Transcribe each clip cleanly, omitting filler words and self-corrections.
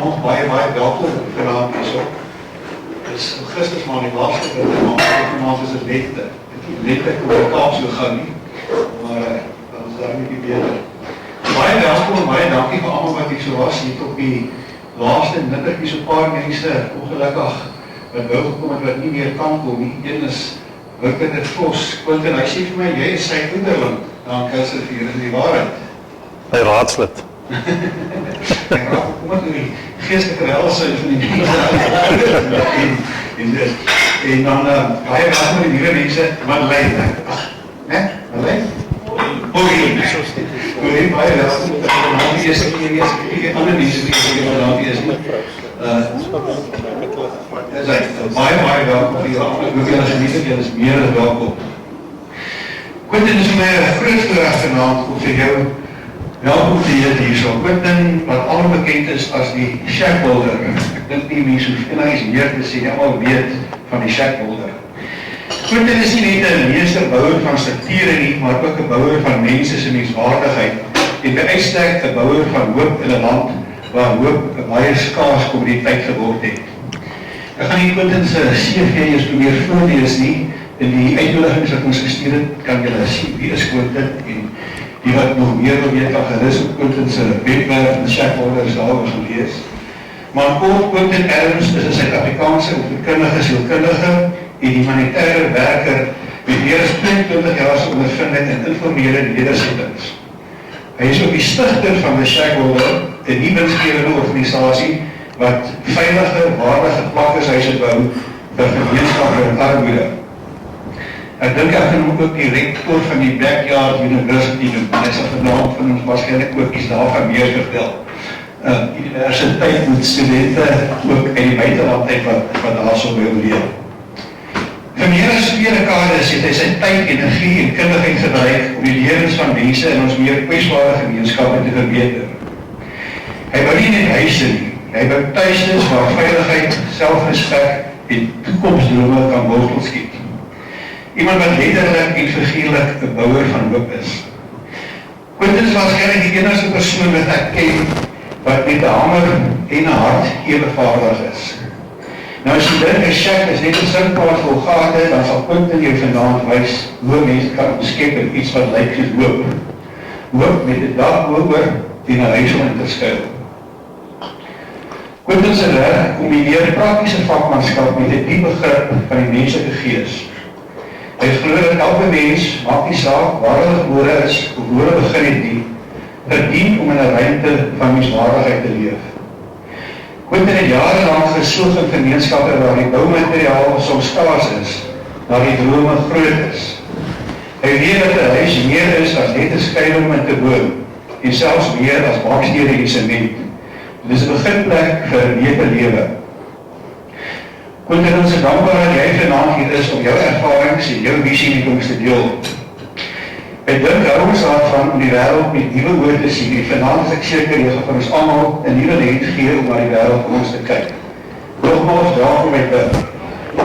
ons baie welkom vanaand hierso. Dit is Augustus maand die laaste vanaand is dit lente. Dit het oor die Kaap so gaan nie, maar dan is daar nie beter. Baie welkom, baie dankie vir almal wat hier so was, hier op die laaste nuttertjie so paar mense ongelukkig wat wou gekom het wat nie meer kan kom nie. Een is Burkende Vos, Quinten, hy sê vir my, jy is sy moederland, dan kan sy vir julle die waarheid. Hy raadslid. En kom het in die geestelike welsin van die mense en dan baie welkom die nieuwe mense, Madeleine, Madeleine? Oei, baie welkom, dat die eerste keer is, die ander mense die vanavond is nie. Baie welkom vir julle, ek hoop julle geniet het, julle is meer as welkom. Quinten is my groot voorrecht vanaand om vir jou welkom te heet hierso. Quinten, wat al bekend is as die shackbuilder. Ek dink nie mense hoef enigheid meer te sê, almal weet van die shackbuilder. Quinten is nie net 'n meesterbouer van strukture nie, maar ook 'n bouer van mense se menswaardigheid en by uitstek 'n bouer van hoop in 'n land waar hoop 'n baie skaars kommoditeit geword het. Ek gaan nie Quinten se CV eers probeer voorlees nie. In die uitnodigings wat ons gestuur het, kan julle sien wie is Quinten en die wat nog meer wil weet kan gerus op Quinten se webwerf en shackbuilder is daaroor gelees. Maar kort, Quinten Adams is 'n Suid-Afrikaanse opvoedkundige, sielkundige en humanitaire werker met meer as 22 jaar se ondervinding in informele nedersettings. Hy is ook die stigter van die Shackbuilder, 'n nie-winsgewende organisasie wat veilige, waardige plakkershuise bou vir gemeenskappe in armoede. Ek dink ek kan ook die rektor van die Backyard University doen, en hy sal vanavond van ons waarskynlik ook iets daarvan meer vertel. Universiteit met studente ook uit die buiteland uit wat daar so wil leer. Vir meer as 2 dekades het hy sy tyd, energie en kundigheid gebruik om die lewens van mense in ons meer kwesbare gemeenskappe te verbeter. Hy bou nie net huise nie, hy bou tuistes waar veiligheid, selfrespek en toekomsdrome kan wortel skiet. Iemand wat letterlik en figuurlik 'n bouer van hoop is. Quinten is waarskynlik die enigste persoon wat ek ken wat met 'n hamer en 'n hart ewe vaardig is. Nou as jy dink 'n shack is net 'n sinpaar vol gate, dan sal Quinten jou vanaand wys hoe mense kan omskep in iets wat lyk soos hoop. Hoop met 'n dak oor en 'n huis om in te skuil. Quinten se werk kombineer praktiese vakmanskap met 'n diep begrip van die menslike gees. Hy glo dat elke mens, maak nie saak waar hulle gebore is of hoe hulle begin het nie, verdien om in 'n ruimte van menswaardigheid te leef. Quinten het jarelang gesoek in gemeenskappe waar die boumateriaal soms skaars is, maar die drome groot is. Hy weet dat 'n huis meer is as net 'n skuilings om in te woon, en selfs meer as bakstene en sement. Dit is 'n beginplek vir 'n beter lewe. Quinten, ons is dankbaar dat jy vanaand hier is om jou ervarings en jou visie met ons te deel. Ek dink hou ons daarvan om die wêreld met nuwe oë te sien en vanaand is ek seker jy gaan vir ons almal 'n nuwe lens gee om na die wêreld vir ons te kyk. Nogmaals welkom by dit.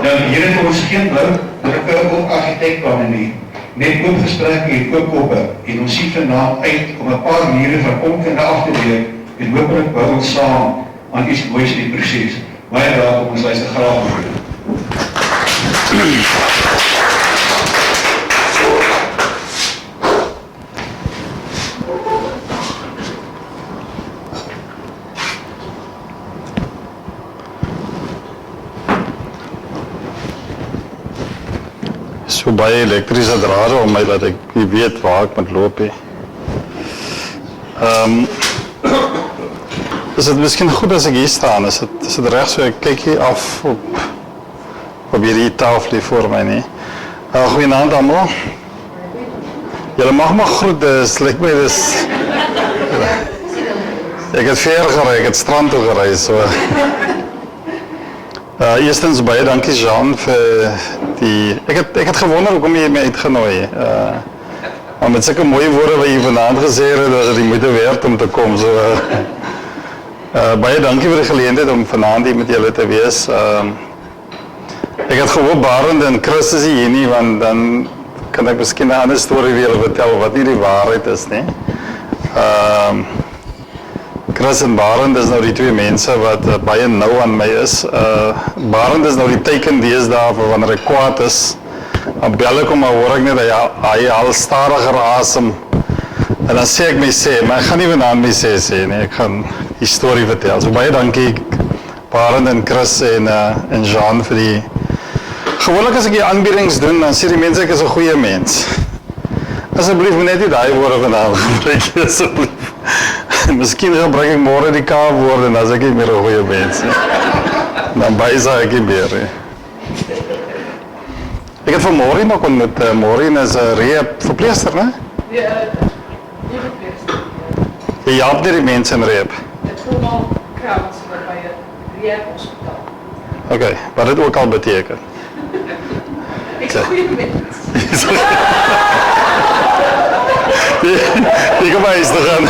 Nou hier het ons geen blou drukke of argitektplanne nie, net oop gesprekke en oop koppe en ons sien vanaand uit om 'n paar maniere van onkunde af te leer en hopelik bou ons saam aan iets moois in die proses. Baie welkom, ons luister graag na u. So baie elektrische drade om my dat ek nie weet waar ek moet loop hê. Is het miskien goed as ek hier staan? Is het reg so ek kyk hier af op hierdie tafel hier voor my nie? Goeienaand almal. Julle mag maar groet, lyk my dis ek het ver gery, ek het strand toe gery, so eerstens baie dankie Jean vir die ek het gewonder hoekom jy my uitgenooi. Maar met sulke mooie woorde wat jy vanaand gesê het, dat het die moeite werd om te kom. So baie dankie vir die geleentheid om vanaand hier met julle te wees. Ek het gehoop Barend en Chris is hier nie, want dan kan ek miskien 'n ander storie vir julle vertel wat nie die waarheid is nie. Chris en Barend is nou die twee mense wat baie nou aan my is. Barend is nou die teken deesdae vir wanneer ek kwaad is. Dan bel ek hom, maar hoor ek net hy al stadiger asem. En dan sê ek my sê, maar ek gaan nie vanaand my sê nie, ek gaan die storie vertel. So baie dankie Barend en Chris en Jean vir die. Gewoonlik as ek die aanbiedings doen, dan sê die mense ek is 'n goeie mens. Asseblief moet net nie daai woorde vanaand gebruik, asseblief. Miskien gebruik ek môre die K-woorde en as ek nie meer 'n goeie mens nie. Dan bysa ek nie meer nie. Ek het van Maureen ook ontmoet. Maureen is 'n rehabverpleegster, né? Ja, nie verpleegster. Jy help die mense in rehab. Het kom al counselor by 'n rehabhospitaal. Okay, wat dit ook al beteken. Ek is 'n goeie mens. Die kom huis te gaan.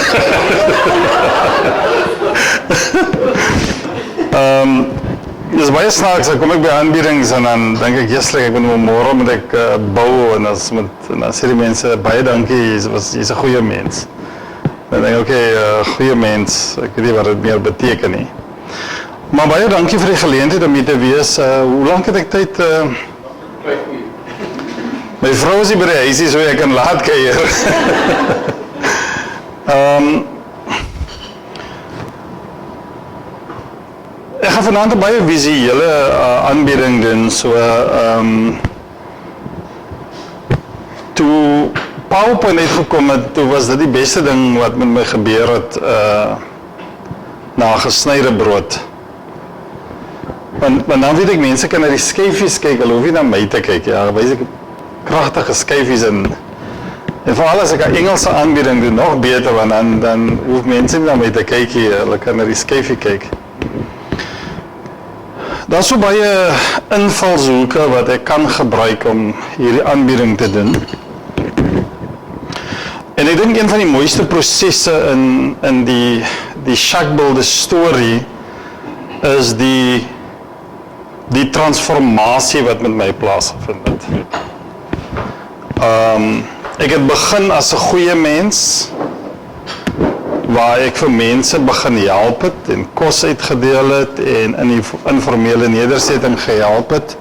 Dis baie snaaks, dan kom ek by aanbiedings en dan dink ek, jeslik, ek moet môre moet ek bou en dan sê die mense, baie dankie, jy's 'n goeie mens. Dan denk ek, okay, goeie mens, ek weet nie wat dit meer beteken nie. Maar baie dankie vir die geleentheid om hier te wees. Hoe lank het ek tyd? My vrou is hier by die huisie, so ek kan laat kuier. Ek gaan vanaand 'n baie visuele aanbieding doen, so toe PowerPoint uitgekom het, toe was dit die beste ding wat met my gebeur het na gesnyde brood. Want dan weet ek, mense kan na die skyfies kyk, hulle hoef nie na my te kyk, ja, wys ek kragtige skyfies en veral as ek 'n Engelse aanbieding doen, nog beter, want dan hoef mense nie na my te kyk hier, hulle kan na die skyfie kyk. Daar is so baie invalshoeke wat ek kan gebruik om hierdie aanbieding te doen. En ek dink een van die mooiste prosesse in die Shackbuilder storie is die transformasie wat met my plaasgevind het. Ek het begin as 'n goeie mens, waar ek vir mense begin help het en kos uitgedeel het en in die informele nedersetting gehelp het.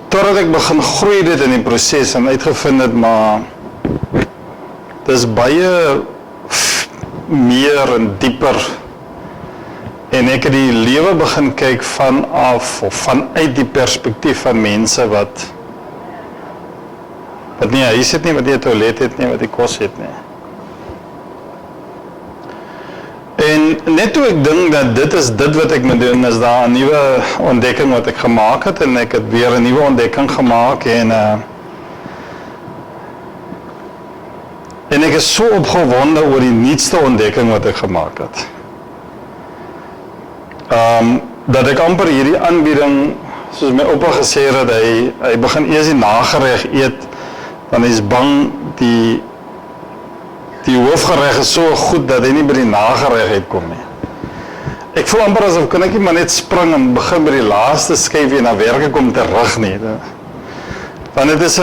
Totdat ek begin groei dit in die proses en uitgevind het, maar dis baie meer en dieper. En ek het die lewe begin kyk vanuit die perspektief van mense wat nie 'n huis het nie, wat nie 'n toilet het nie, wat nie kos het nie. En net toe ek dink dat dit is dit wat ek moet doen, is daar 'n nuwe ontdekking wat ek gemaak het en ek het weer 'n nuwe ontdekking gemaak en ek is so opgewonde oor die nuutste ontdekking wat ek gemaak het. Dat ek amper hierdie aanbieding, soos my oupa gesê het, hy begin eers die nagereg eet, dan is bang die hoofgereg is so goed dat hy nie by die nagereg uitkom nie. Ek voel amper asof kan ek nie maar net spring en begin by die laaste skyfie en dan werk ek om terug nie. Want dit is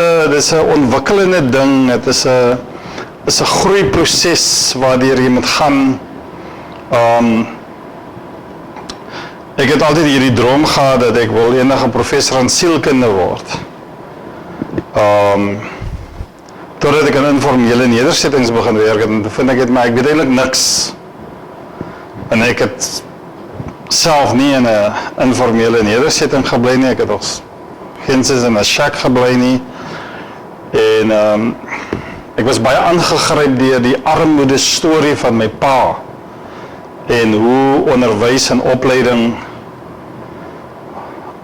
'n ontwikkelende ding, dit is 'n groeiproses waardeur jy moet gaan. Ek het altyd hierdie droom gehad dat ek wil enige professor in sielkunde word. Totdat ek in informele nedersettings begin werk en dan vind ek het, maar ek weet eintlik niks. En ek het self nie in 'n informele nedersetting gebly nie, ek het ook geensins in 'n shack gebly nie. En ek was baie aangegryp deur die armoede storie van my pa en hoe onderwys en opleiding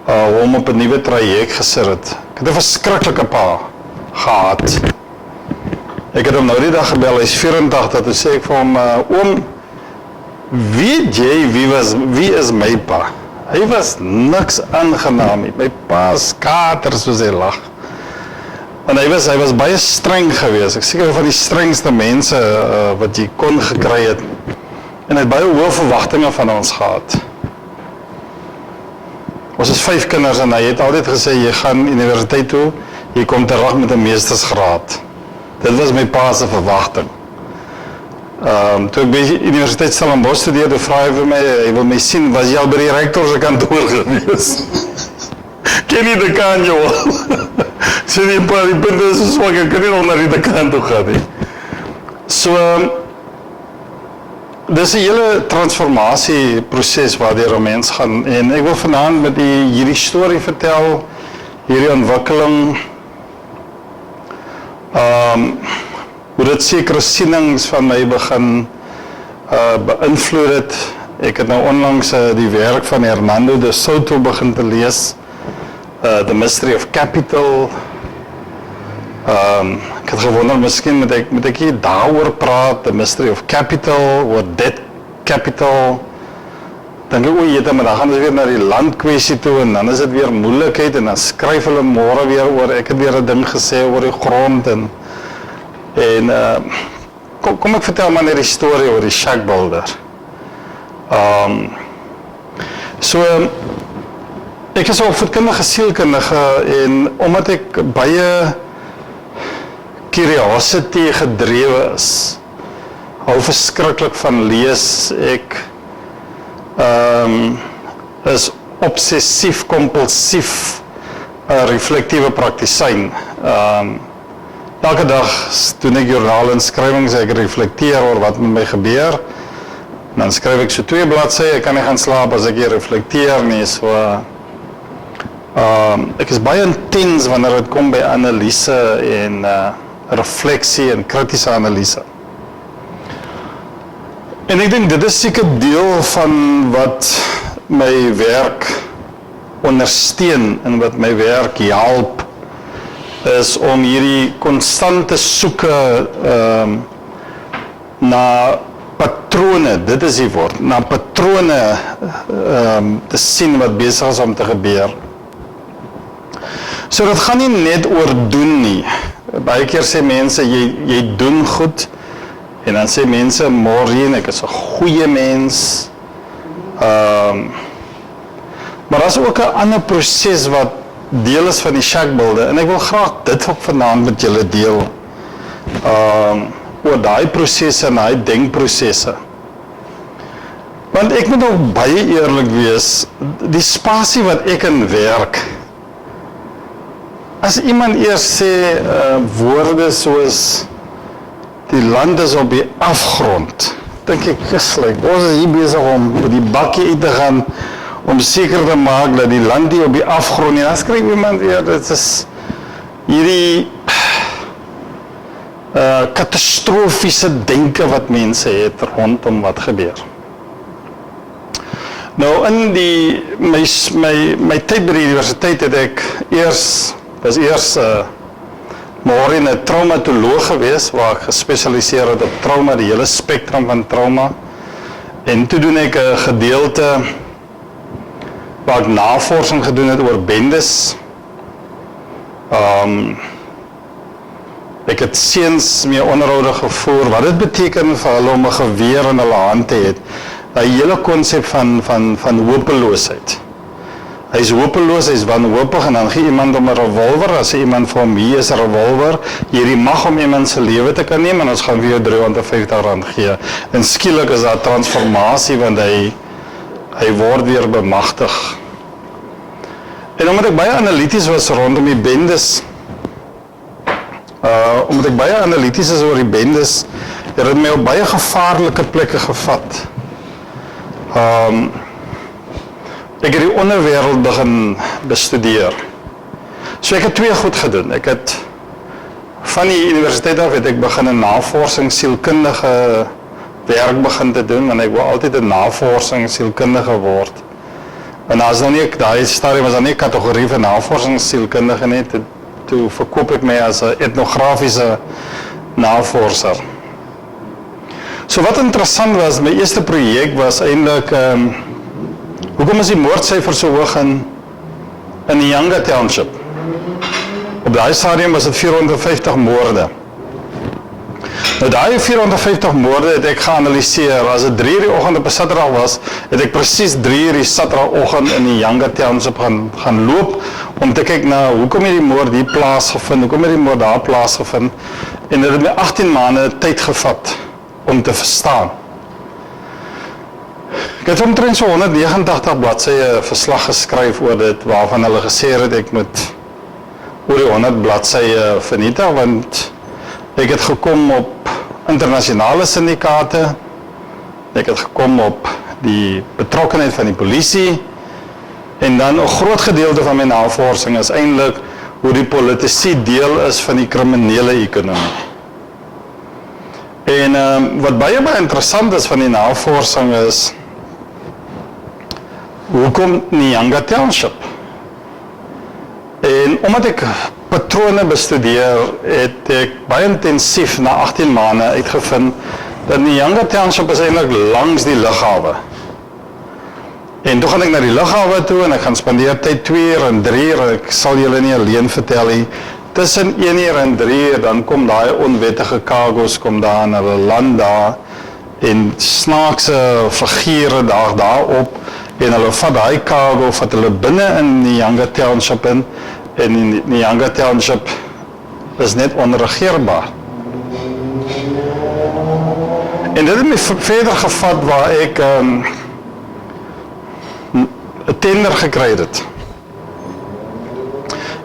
hom op 'n nuwe traject gesit het. Ek het 'n verskriklike pa gehad. Ek het hom nou die dag gebel, hy is 84, toe sê ek vir hom, oom, weet jy wie is my pa? Hy was niks aangenaam nie, my pa skater soos hy lag. En hy was baie streng geweest, ek seker van die strengste mense wat jy kon gekry het. En hy het baie hoë verwagtinge van ons gehad. Ons is 5 kinders en hy het altyd gesê, jy gaan universiteit toe, jy kom terug met 'n meestersgraad. Dit was my pa se verwagting. Toe ek by die Universiteit Stellenbosch studeer, toe vra hy vir my, hy wil my sien, was jy al by die rektor se kantoor gewees? Ken die dekaan jou al? Sê die punt is so swak, ek kan nie nog na die dekaan toe gaan nie. So, dis 'n hele transformasieproses waardeur 'n mens gaan, en ek wil vanaand met hierdie storie vertel, hierdie ontwikkeling, hoe dit sekere sienings van my begin beïnvloed het. Ek het nou onlangs die werk van Hernando de Soto begin te lees, The Mystery of Capital. Ek het gewonder, miskien moet ek hier daaroor praat, The Mystery of Capital, oor debt capital. Dan dink ek, jette, maar dan gaan ons weer na die landkwessie toe, en dan is dit weer moeilikheid, en dan skryf hulle môre weer oor, ek het weer 'n ding gesê oor die grond, en kom ek vertel maar net die storie oor die shackbuilder. So, ek is 'n opvoedkundige sielkundige, en omdat ek baie curiosity gedrewe hou verskriklik van lees, ek is obsessief, compulsief, reflektiewe praktisyn. Elke dag doen ek journaalinnskrywings, ek reflekteer oor wat met my gebeur, dan skryf ek so 2 bladsye, ek kan nie gaan slaap as ek hier reflekteer nie, so ek is baie intens wanneer dit kom by analise en refleksie en kritiese analise. En ek dink dit is seker deel van wat my werk ondersteun en wat my werk help, is om hierdie konstante soeke na patrone, dit is die woord, na patrone te sien wat besig is om te gebeur. So dit gaan nie net oor doen nie. Baie keer sê mense, jy doen goed, en dan sê mense, Maureen, ek is 'n goeie mens. Maar daar is ook 'n ander proses wat deel is van die shackbuilder, en ek wil graag dit ook vanaand met julle deel, oor daai prosesse en daai denkprosesse. Want ek moet ook baie eerlik wees, die spasie wat ek in werk, as iemand eers sê woorde soos, die land is op die afgrond, dink ek, gislik, ons is hier besig om die bakkie uit te gaan, om seker te maak dat die land die op die afgrond, en dan skryf iemand weer, dit is hierdie katastrofiese denke wat mense het rondom wat gebeur. Nou, in my tyd by die universiteit het ek was eers Maureen 'n traumatoloog gewees, waar ek gespesialiseer het op trauma, die hele spektrum van trauma, en toe doen ek 'n gedeelte waar ek navorsing gedoen het oor bendes. Ek het seuns mee onderhoude gevoer, wat dit beteken vir hulle om 'n geweer in hulle hand te hê. Die hele konsep van hopeloosheid. Hy is hopeloos, hy is wanhoopig, en dan gee iemand om 'n revolver, as iemand vir hom, hier is 'n revolver, hierdie mag om iemand se lewe te kan neem, en ons gaan vir jou R350 gee. En skielik is daar transformasie, want hy word weer bemagtig. En omdat ek baie analities was rondom die bendes, omdat ek baie analities is oor die bendes, het dit my op baie gevaarlike plekke gevat. Ek het die onderwêreld begin bestudeer. So ek het 2 goed gedoen. Ek het van die universiteit af het ek begin 'n navorsingssielkundige werk begin te doen, want ek wou altyd 'n navorsingssielkundige word. En as dan nie, daai stadium was dan nie 'n kategorie vir navorsingssielkundige nie, toe verkoop ek my as 'n etnografiese navorser. So wat interessant was, my eerste projek was eintlik, hoekom is die moordsyfer so hoog in Nyanga Township? Op daai stadium was dit 450 moorde. Nou daai 450 moorde het ek geanalyseer. As dit 3 uur die oggend op 'n Saterdag was, het ek presies 3 uur die Saterdagoggend in die Nyanga Township gaan loop, om te kyk na hoekom het die moord hier plaasgevind, hoekom het die moord daar plaasgevind, en dit het my 18 maande tyd gevat om te verstaan. Ek het omtrent so 189 bladsye verslag geskryf oor dit, waarvan hulle gesê het ek moet oor die 100 bladsye vernietig, want ek het gekom op internasionale syndikate, ek het gekom op die betrokkenheid van die polisie, en dan 'n groot gedeelte van my navorsing is eintlik hoe die politici deel is van die kriminele ekonomie. En wat baie interessant is van die navorsing is, hoekom Nyanga Township? En omdat ek patrone bestudeer, het ek baie intensief na 18 maande uitgevind dat Nyanga Township is eintlik langs die lughawe. En toe gaan ek na die lughawe toe en ek gaan spandeer tyd 2 uur en 3 uur, ek sal julle nie alleen vertel nie. Tussen 1 uur en 3 uur, dan kom daai onwettige cargos, kom daar en hulle land daar, en snaakse figure daar op, en hulle vat daai cargo, vat hulle binne in Nyanga Township in, en die Nyanga Township is net onregeerbaar. En dit het my verder gevat waar ek 'n tender gekry het.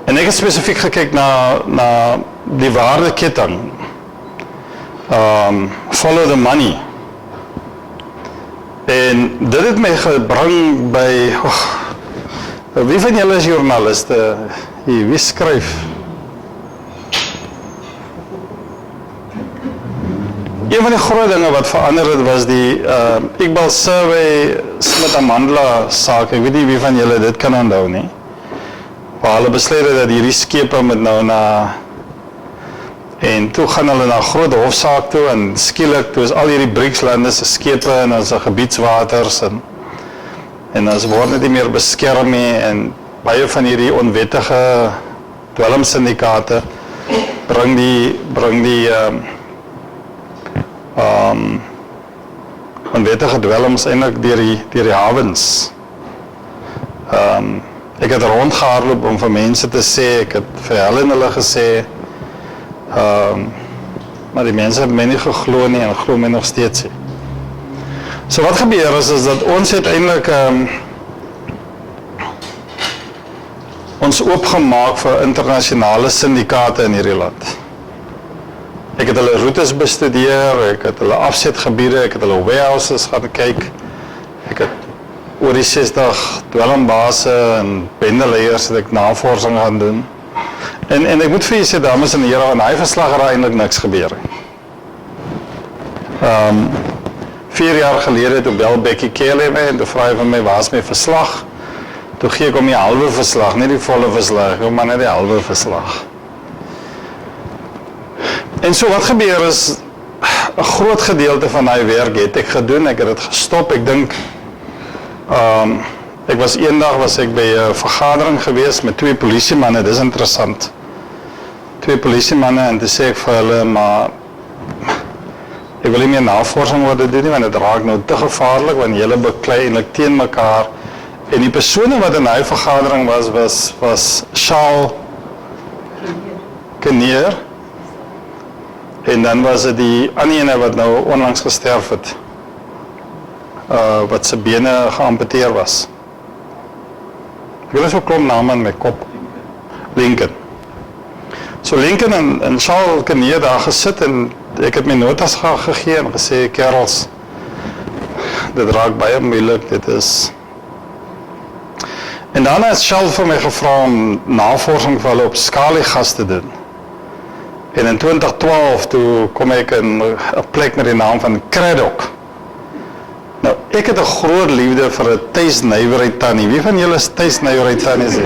En ek het spesifiek gekyk na die waardeketting. Follow the money. En dit het my gebring by, wie van julle is joernaliste? Wie skryf? Een van die groot dinge wat verander het was die Iqbal Survey Smit-Amandla saak. Ek weet nie wie van julle dit kan onthou nie. Waar hulle besluit het dat hierdie skepe moet nou en toe gaan hulle na groot hofsaak toe en skielik toe is al hierdie BRICS-lande se skepe en ons gebiedswaters en ons word net nie meer beskerm nie en baie van hierdie onwettige dwelmsyndikate bring die onwettige dwelms eintlik deur die hawens. Ek het rondgehardloop om vir mense te sê, ek het vir hulle gesê, maar die mense het my nie geglo nie en glo my nog steeds nie. So wat gebeur is dat ons het eintlik ons oopgemaak vir internasionale syndikate in hierdie land. Ek het hulle roetes bestudeer, ek het hulle afsetgebiede, ek het hulle warehouses gaan kyk, ek het oor die 60 dwelmbase en bendeleiers het ek navorsing gaan doen. En ek moet vir julle sê, dames en here, in hy verslag het eintlik niks gebeur. 4 jaar gelede toe bel Becky Kelly my en toe vra hy van my, waar is my verslag? Toe gee ek hom die halwe verslag, nie die volle verslag, maar net die halwe verslag. En so wat gebeur is, 'n groot gedeelte van die werk het ek gedoen, ek het dit gestop, ek dink, eendag was ek by 'n vergadering gewees met 2 polisiemanne, dis interessant. 2 polisiemanne en toe sê ek vir hulle, maar ek wil nie meer navorsing oor dit doen nie, want dit raak nou te gevaarlik, want julle beklei eintlik teen mekaar. En die persone wat in die vergadering was Charles Kenier, en dan was dit die ander ene wat nou onlangs gesterf het, wat sy bene geamputeer was. Ek wil so 'n klomp name in my kop. Lincoln. So Lincoln en Charles Kenier daar gesit en ek het my notas gegee en gesê, kerels, dit raak baie moeilik, dit is. En dan het Charles vir my gevra om navorsing vir hulle op skaligas te doen. En in 2012 toe kom ek in 'n plek met die naam van Craddock. Nou, ek het 'n groot liefde vir 'n tuisnywerheid tannie. Wie van julle is tuisnywerheid tannies?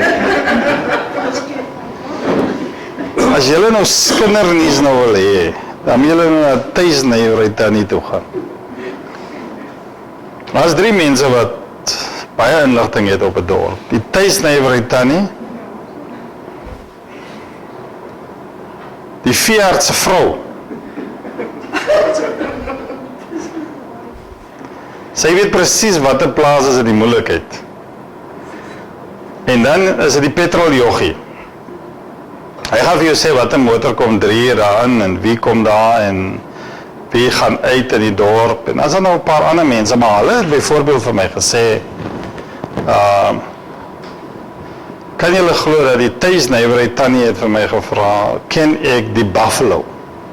As julle nou skindernuus nou wil hê, dan moet julle na 'n tuisnywerheid tannie toe gaan. Daar's 3 mense wat baie inligting het op 'n dorp. Die tuisnywerheid tannie, die veearts se vrou. Sy weet presies watter plaas is in die moeilikheid. En dan is dit die petroljoggie. Hy gaan vir jou sê wat 'n motor kom 3 uur daarin en wie kom daar en wie gaan uit in die dorp, en as er nou 'n paar ander mense, maar hulle het byvoorbeeld vir my gesê, kan julle glo dat die tuisnywerheid tannie het vir my gevra, ken ek die Buffalo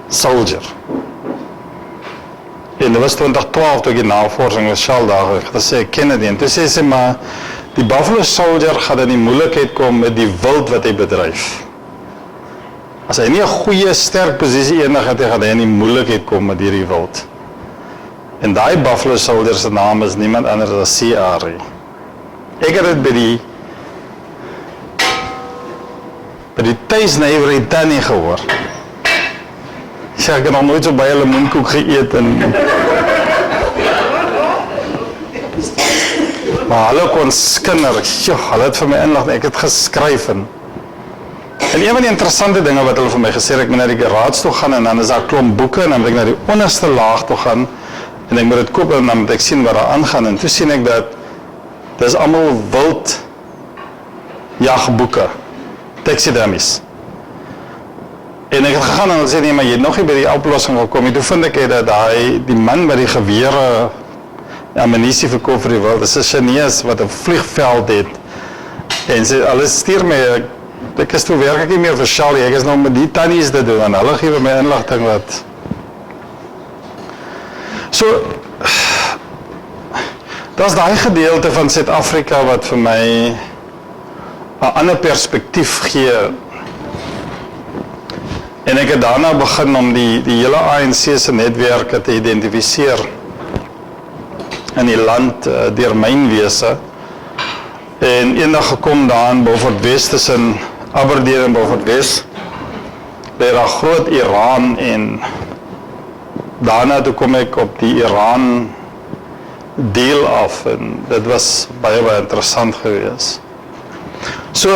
Soldier? En dit was 2012 toe ek die navorsing met Shell daar gesê, ek ken dit, en toe sê sy, maar die Buffalo Soldier gaan in die moeilikheid kom met die wild wat hy bedryf. As hy nie 'n goeie, sterk posisie enig het, gaan hy in die moeilikheid kom met hierdie wild. En daai Buffalo Soldier se naam is niemand anders as C.R. Ek het dit by die tuisnywerheid tannie gehoor. Ek het nog nooit so baie lemoenkoek geëet en maar hulle kon skinder, hulle het vir my inlig, ek het geskryf en een van die interessante dinge wat hulle vir my gesê het, ek moet na die garage toe gaan en dan is daar 'n klomp boeke en dan moet ek na die onderste laag toe gaan en ek moet dit koop en dan moet ek sien wat daar aangaan en toe sien ek dat dis almal wild jagboeke, taxidermies. En ek het gegaan en hulle sê nee, maar jy het nog nie by die oplossing gekom. En toe vind ek dat die man met die gewere ammunisie verkoop vir die wild, dis 'n Chinees wat 'n vliegveld het. En sê, hulle stuur my, ek is toe werk ek nie meer vir Shell, ek is nou met die tannies te doen, en hulle gee my inligting wat. So, dat is daai gedeelte van Suid-Afrika wat vir my 'n ander perspektief gee. En ek het daarna begin om die hele ANC se netwerke te identifiseer in die land deur mynwese. En eendag gekom daar in Beaufort West tussen Aberdeen en Beaufort West. Daar groot Iran en daarna toe kom ek op die Iran deel af en dit was baie interessant geweest. So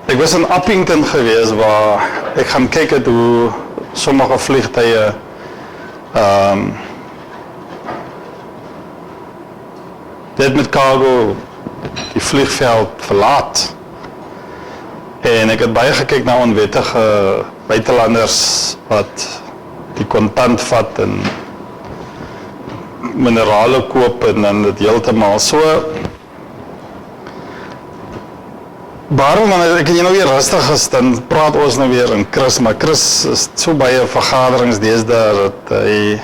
ek was in Appington geweest waar ek gaan kyk het hoe sommige vliegtuie dit met cargo die vliegveld verlaat. En ek het baie gekyk na onwettige buitelanders wat die kontant vat en minerale koop en dan dit heeltemal so. Waarom ek en jy nou weer rustig is, dan praat ons nou weer in Chris, maar Chris is so baie vergaderings deesdae dat hy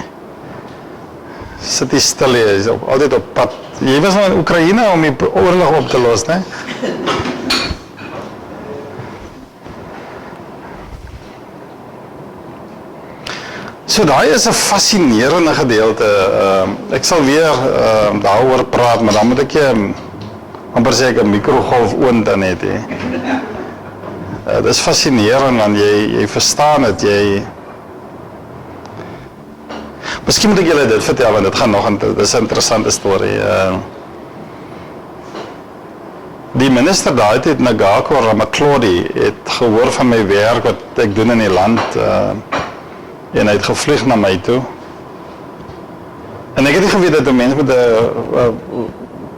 sit nie stil, hy is altyd op pad. Jy was nou in Oekraïne om die oorlog op te los, né? So daai is 'n fascinerende gedeelte. Ek sal weer daaroor praat, maar dan moet ek amper sê ek 'n mikrogolf oond dan het. Dit is fascinerend want jy verstaan dit, Miskien moet ek julle dit vertel want dit gaan nog dit is 'n interessante storie. Die minister daai tyd Nagako Ramatlhodi het gehoor van my werk wat ek doen in die land en hy het gevlieg na my toe. En ek het nie geweet dat 'n mens met 'n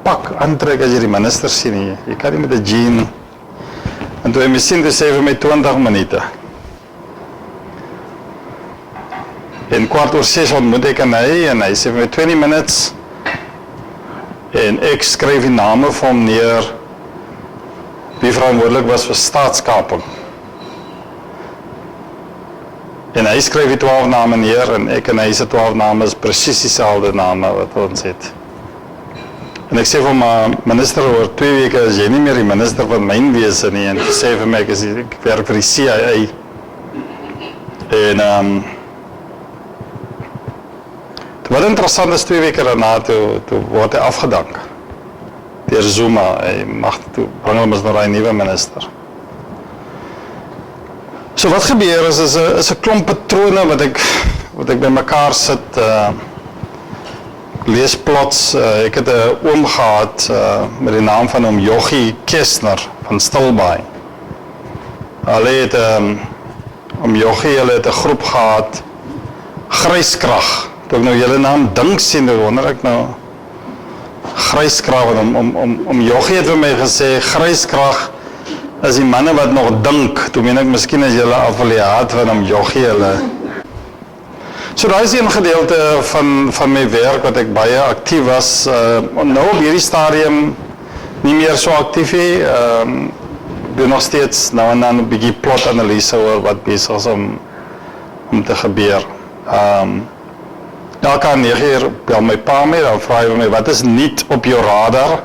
pak aantrek as jy die minister sien nie. Jy kan nie met 'n jean. En toe hy my sien, toe sê vir my 20 minute. En 5:15 ontmoet ek en hy sê vir my 20 minutes. En ek skryf die name vir hom neer wie verantwoordelik was vir staatskaping. En hy skryf die 12 name neer en ek en hy se 12 name is presies dieselfde name wat ons het. En ek sê vir my minister oor 2 weke is jy nie meer die minister van mynwese nie en sê vir my ek werk vir die CIA. En wat interessant is 2 weke daarna toe word hy afgedank deur Zuma. Hy mag toe bring hom as nou 'n nuwe minister. So wat gebeur is 'n klomp patrone wat ek by mekaar sit. Lees plots, ek het 'n oom gehad met die naam van oom Jochie Kestner van Stilbaai. Hulle het oom Jochie, hulle het 'n groep gehad, Gryskrag. Toe ek nou julle naam dink sien, dan wonder ek nou, Gryskrag, oom Jochie het vir my gesê, Gryskrag is die manne wat nog dink, toe meen ek miskien as julle affiliaat van hom joggie hulle. So daar is een gedeelte van my werk wat ek baie aktief was, nou op hierdie stadium nie meer so aktief nie, doen nog steeds nou en dan 'n bietjie plot-analyse oor wat besig is om te gebeur. Elke 9 uur bel my pa mee, dan vra hy my, wat is nuut op jou radar?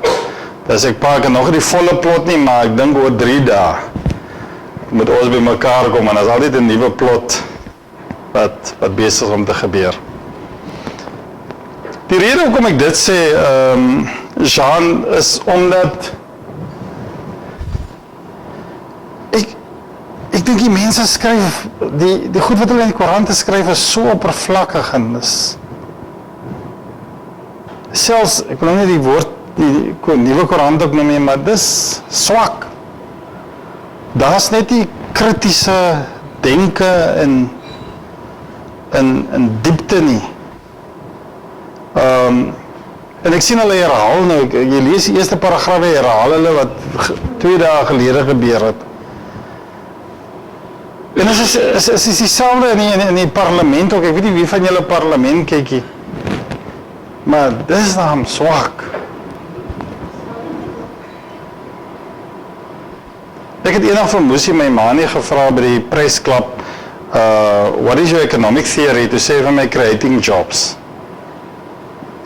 Dus ek pak nog die volle plot nie, maar ek dink oor 3 dae moet ons by mekaar kom, en dat is altyd 'n nuwe plot wat besig is om te gebeur. Die rede hoekom ek dit sê, Jean, is omdat ek dink die mense skryf, die goed wat hulle in die koerante skryf is so oppervlakkig en is selfs, ek wil nie die woord die nuwe koerant ook noem nie, maar dis swak. Daar is net die kritiese denke en diepte nie. En ek sien hulle herhaal nou, jy lees die eerste paragraaf, herhaal hulle wat 2 dae gelede gebeur het. En is dieselfde in die parlement ook, ek weet nie wie van julle parlement kykie, maar dis daarom swak. Ek het eendag van Moesie my ma nie gevra by die pressklub, what is your economic theory, to say van my creating jobs.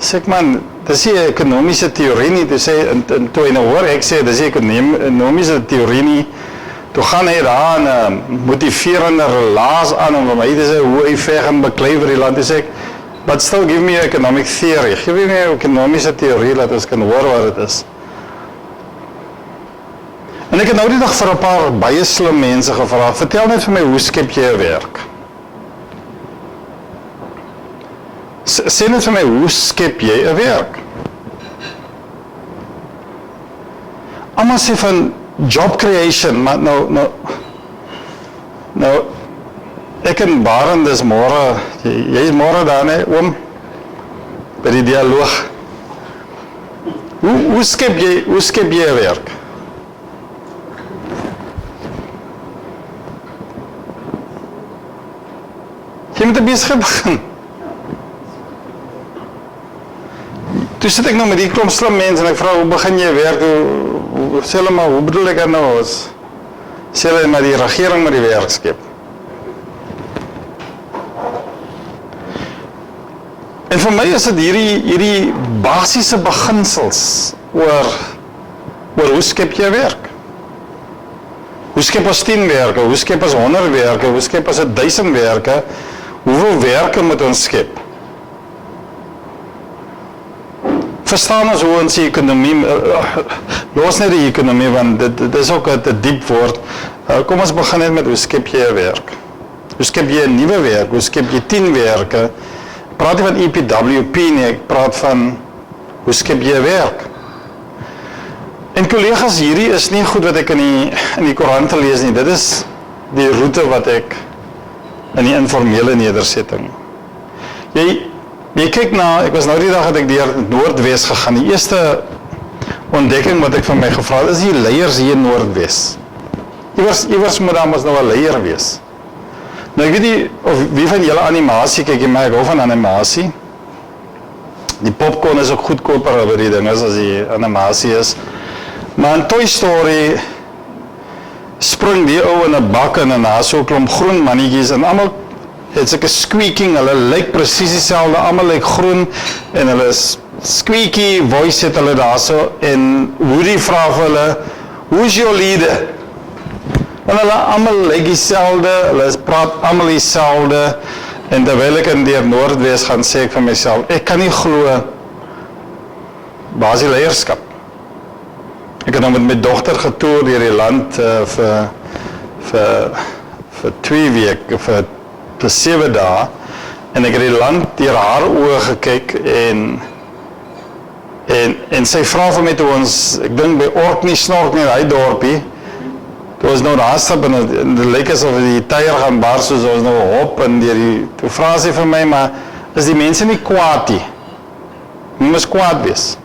Sê ek man, dis die ekonomiese theorie nie, toe sê, en toe en hoor ek sê, dis die ekonomiese theorie nie, toe gaan hy daar 'n motiverende relaas aan, om vir my te sê, hoe hy veg en beklei vir die land, toe sê ek, but still give me your economic theory, geef my jou ekonomiese theorie, dat ons kan hoor wat het is. En ek het nou die dag vir 'n paar baie slim mense gevra, vertel net vir my, hoe skep jy 'n werk? Sê net vir my, hoe skep jy 'n werk? Almal sê van job creation, maar nou, ek en Barend is môre, jy is môre daar, nee, oom, by die dialoog. Hoe skep jy 'n werk? Jy moet 'n besigheid begin. Toe sit ek nou met die klomp slim mense en ek vra, hoe begin jy werk? Sê hulle maar, hoe bedoel ek nou? Sê hulle maar, die regering moet die werk skep. En vir my is dit hierdie basiese beginsels oor hoe skep jy werk? Hoe skep ons 10 werke? Hoe skep ons 100 werke? Hoe skep ons 1000 werke? Hoeveel werke moet ons skep? Verstaan ons hoe ons die ekonomie, los net die ekonomie, want dit is ook 'n diep woord. Kom ons begin net met, hoe skep jy 'n werk? Hoe skep jy 'n nuwe werk? Hoe skep jy 10 werke? Ek praat nie van EPWP nie, ek praat van, hoe skep jy 'n werk? En collega's, hierdie is nie goed wat ek in die koerante lees nie, dit is die roete wat ek in die informele nedersetting. Jy kyk na, ek was nou die dag dat ek deur Noordwes gegaan, die eerste ontdekking wat ek van my gevra het, is die leiers hier in Noordwes. Iewers moet daar mos nou 'n leier wees. Nou ek weet nie, of wie van julle animasie kyk, maar ek hou van animasie. Die popcorn is ook goedkoper by die ding as die animasie is. Maar in Toy Story spring die ou in 'n bak en daar so 'n klomp groen mannetjies en almal het sulke squeaking, hulle lyk presies dieselfde, almal lyk groen en hulle is squeaky voice het hulle daarso en Woody vra vir hulle, who's your leader? En hulle almal lyk dieselfde, hulle praat almal dieselfde en terwyl ek in deur Noordwes gaan sê ek vir myself, ek kan nie glo waar is die leierskap? Ek het nou met my dogter getoer deur die land vir 2 weke, vir 7 dae, en ek het die land deur haar oë gekyk en sy vra vir my toe ons, ek dink by Orkney Snork nie, hy dorpie, toe ons nou daar stap en dit lyk asof die tyger gaan bar soos ons nou hop en toe vra sy vir my, maar is die mense nie kwaad nie? Nie moet kwaad wees.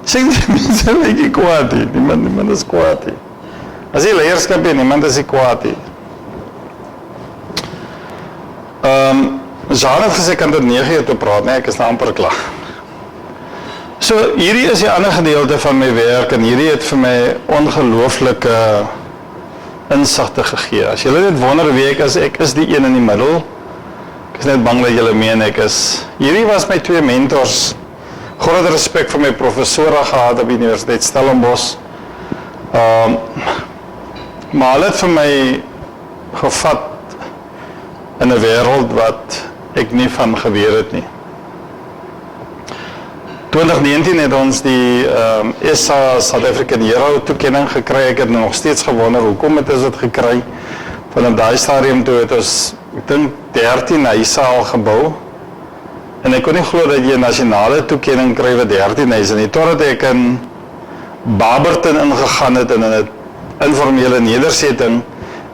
Sê die mense lyk nie kwaad nie, die man is kwaad nie. As die leierskap en niemand is die kwaad nie. Jean het gesê, kan tot 9 uur toe praat, nee, ek is nou amper klaar. So, hierdie is die ander gedeelte van my werk, en hierdie het vir my ongelooflike insigte gegee. As julle net wonder wie ek is die een in die middel. Ek is net bang dat julle meen ek is. Hierdie was my 2 mentors. Groot respek vir my professore gehad op die Universiteit Stellenbosch. Maar hulle het vir my gevat in 'n wêreld wat ek nie van geweet het nie. 2019 het ons die ESA South African Hero toekenning gekry. Ek het nog steeds gewonder, hoekom het ons dit gekry? Vanaf daai stadium toe het ons, ek dink 13 huise al gebou. En ek kon nie glo dat jy 'n nasionale toekenning kry vir 13 huise nie. Totdat ek in Barberton ingegaan het in 'n informele nedersetting.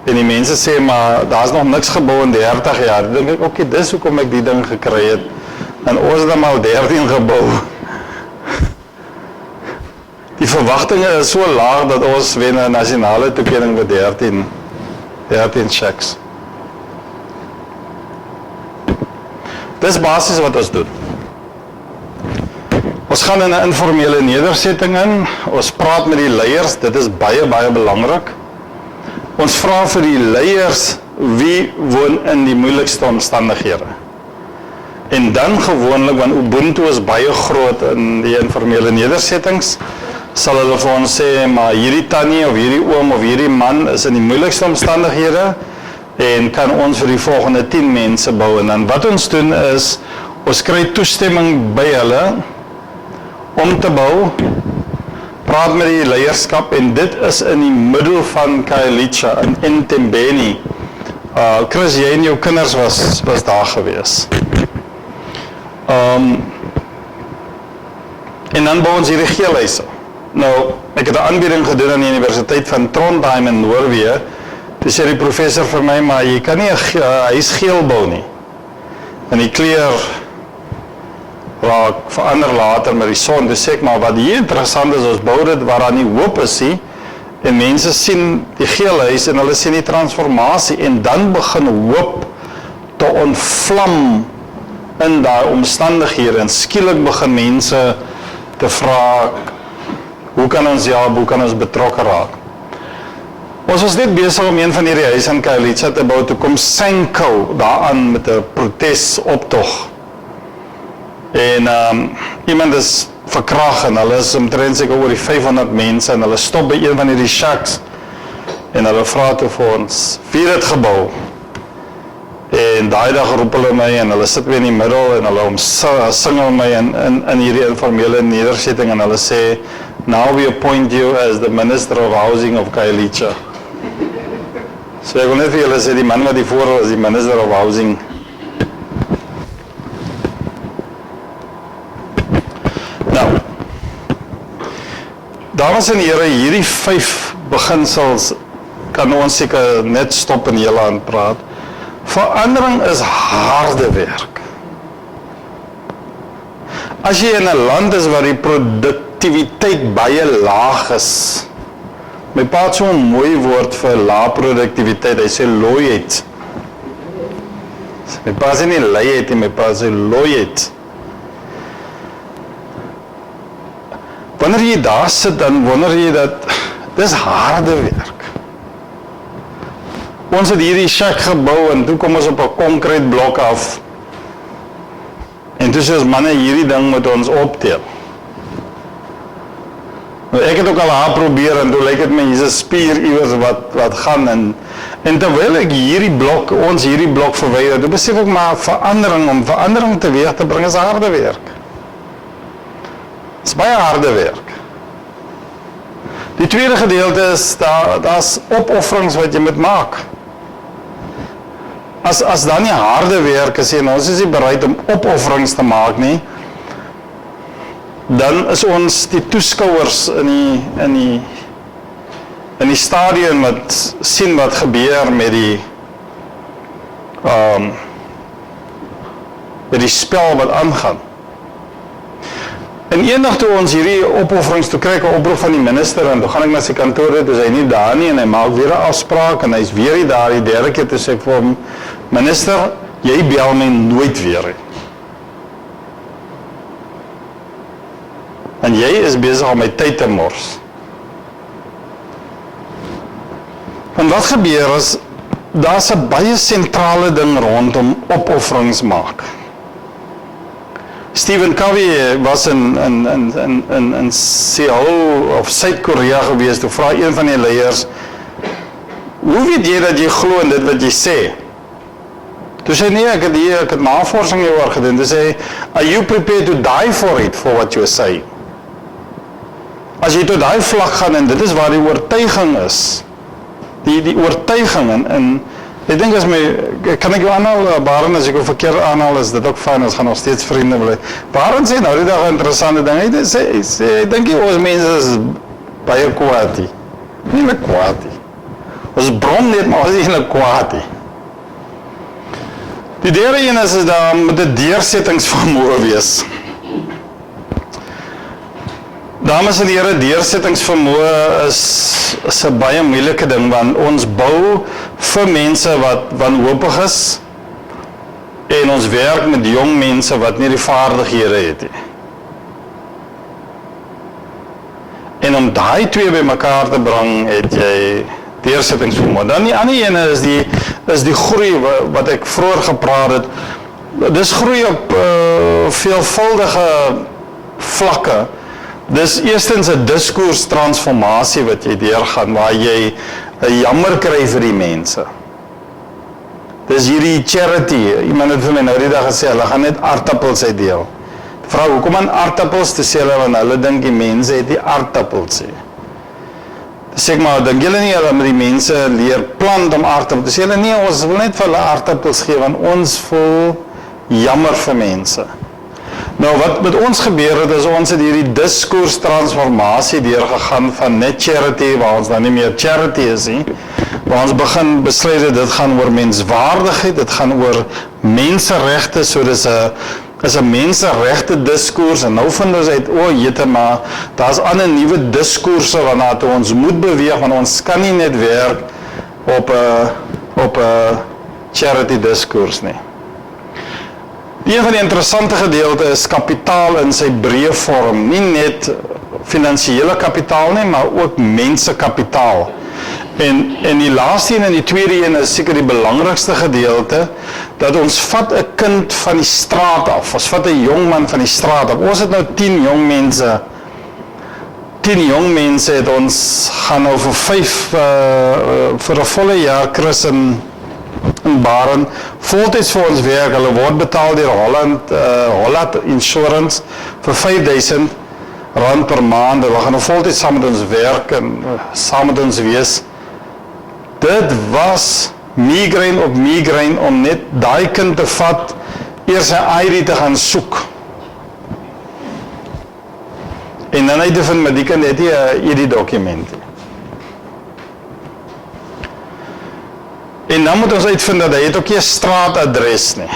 En die mense sê, maar daar's nog niks gebou in 30 jaar. Dan dink ek, okay, dis hoekom ek die ding gekry het. En ons het al 13 gebou. Die verwagtinge is so laag dat ons wen 'n nasionale toekenning vir 13 shacks. Dis basies wat ons doen. Ons gaan in 'n informele nedersetting in, ons praat met die leiers, dit is baie, baie belangrik. Ons vra vir die leiers, wie woon in die moeilikste omstandighede. En dan gewoonlik, want Ubuntu is baie groot in die informele nedersettings, sal hulle vir ons sê, maar hierdie tannie of hierdie oom of hierdie man is in die moeilikste omstandighede en kan ons vir die volgende 10 mense bou. En dan wat ons doen is, ons kry toestemming by hulle om te bou, praat met die leierskap en dit is in die middel van Khayelitsha in Entembeni. Chris, jy en jou kinders was daar gewees. En dan bou ons hierdie geelhuise. Nou, ek het 'n aanbieding gedoen aan die Universiteit van Trondheim in Noorwe. Toe sê die professor vir my, maar jy kan nie 'n huis geel bou nie. En die kleur raak verander later met die son. Toe sê ek, maar wat hier interessant is, ons bou dit waar daar nie hoop is nie. En mense sien die geelhuis en hulle sien die transformasie. En dan begin hoop te ontvlam in daai omstandighede. En skielik begin mense te vra, hoe kan ons help, hoe kan ons betrokke raak? Ons was net besig om een van hierdie huise in Khayelitsha te bou, toe kom Senko daaraan met 'n protesoptog. En iemand is verkrag en hulle is omtrent seker oor die 500 mense en hulle stop by een van hierdie shacks en hulle vra toe vir ons, wie het dit gebou? En daai dag roep hulle my en hulle sit weer in die middel en hulle singel my in hierdie informele nedersetting en hulle sê, now we appoint you as the Minister of Housing of Khayelitsha. So ek wil net vir julle sê, die man wat hier voor is die Minister of Housing. Nou, dames en here, hierdie 5 beginsels kan ons seker net stop en julle aan praat. Verandering is harde werk. As jy in 'n land is waar die produktiwiteit baie laag is, my pa het so 'n mooi woord vir lae produktiwiteit, hy sê looiheid. My pa sê nie luiheid nie, my pa sê looiheid. Wanneer jy daar sit, dan wonder jy dat dis harde werk. Ons het hierdie shack gebou en toe kom ons op 'n konkreetblok af. En toe sê ons, manne, hierdie ding moet ons optel. Nou, ek het ook al haar probeer en toe lyk dit my hier's 'n spier iewers wat gaan en terwyl ek ons hierdie blok verwyder, toe besef ek maar om verandering teweeg te bring is harde werk. Dit is baie harde werk. Die tweede gedeelte is daar's opofferings wat jy moet maak. As dan nie harde werk is en ons is nie bereid om opofferings te maak nie, dan is ons die toeskouers in die stadium wat sien wat gebeur met die spel wat aangaan. En eendag toe ons hierdie opofferings toe kry ek 'n oproep van die minister en toe gaan ek na sy kantoor toe, is hy nie daar nie en hy maak weer 'n afspraak en hy's weer nie daar die derde keer toe sê ek vir hom, minister, jy bel my nooit weer nie. En jy is besig om my tyd te mors. En wat gebeur is, daar's 'n baie sentrale ding rondom opofferings maak. Stephen Covey was in Seoul of Suid-Korea gewees, toe vra een van die leiers, hoe weet jy dat jy glo in dit wat jy sê? Toe sê nee, ek het navorsing hieroor gedoen. Toe sê, are you prepared to die for it, for what you say? As jy tot daai vlak gaan, en dit is waar die oortuiging is, die oortuiging, en ek dink as kan ek jou aanhaal, Baron, as ek jou verkeerd aanhaal, is dit ook fijn, ons gaan nog steeds vriende bly. Baron sê nou die dag 'n interessante ding, hy sê, ek dink ons mense is baie kwaad nie. Nie meer kwaad nie. Ons bron net, maar ons is nie kwaad nie. Die derde een is daar met die deursettingsvermoë wees. Dames en heren, deursettingsvermoë is 'n baie moeilike ding, want ons bou vir mense wat wanhoopig is, en ons werk met jong mense wat nie die vaardighede het nie. En om daai twee by mekaar te bring, het jy deursettingsvermoë. Dan die ander ene is die groei wat ek vroeër gepraat het. Dis groei op veelvuldige vlakke. Dis eerstens 'n diskurstransformasie wat jy deurgaan, waar jy 'n jammer kry vir die mense. Dis hierdie charity. Iemand het vir my nou die dag gesê, hulle gaan net aardappels uitdeel. Vra, hoekom aan aardappels? Te sê hulle, want hulle dink die mense het die aardappels sê. Sê ek maar, dink julle nie hulle met die mense leer plant om aardappels? Sê hulle nee, ons wil net vir hulle aardappels gee, want ons voel jammer vir mense. Nou wat met ons gebeur het, is ons het hierdie diskurstransformasie deurgegaan van net charity, waar ons dan nie meer charity is nie, waar ons begin besluit dat dit gaan oor menswaardigheid, dit gaan oor menseregte, so dis 'n menseregte diskurs, en nou vind ons uit, jette maar, daar's ander nuwe diskurse waarna toe ons moet beweeg, want ons kan nie net werk op 'n charity diskurs nie. Een van die interessante gedeelte is kapitaal in sy breë vorm, nie net finansiële kapitaal nie, maar ook mensekapitaal. En die laaste een en die tweede een is seker die belangrikste gedeelte, dat ons vat 'n kind van die straat af, ons vat 'n jong man van die straat af. Ons het nou 10 jong mense het ons gaan nou vir 'n volle jaar Chris in Baron, voltyds vir ons werk, hulle word betaal deur Holland Insurance vir R5,000 per maand, hulle gaan nou voltyds saam met ons werk en saam met ons wees. Dit was migraine op migraine om net daai kind te vat, eers sy ID te gaan soek. En dan uit te vind, maar die kind het nie 'n ID-dokument. En dan moet ons uitvind dat hy het ook nie 'n straatadres nie.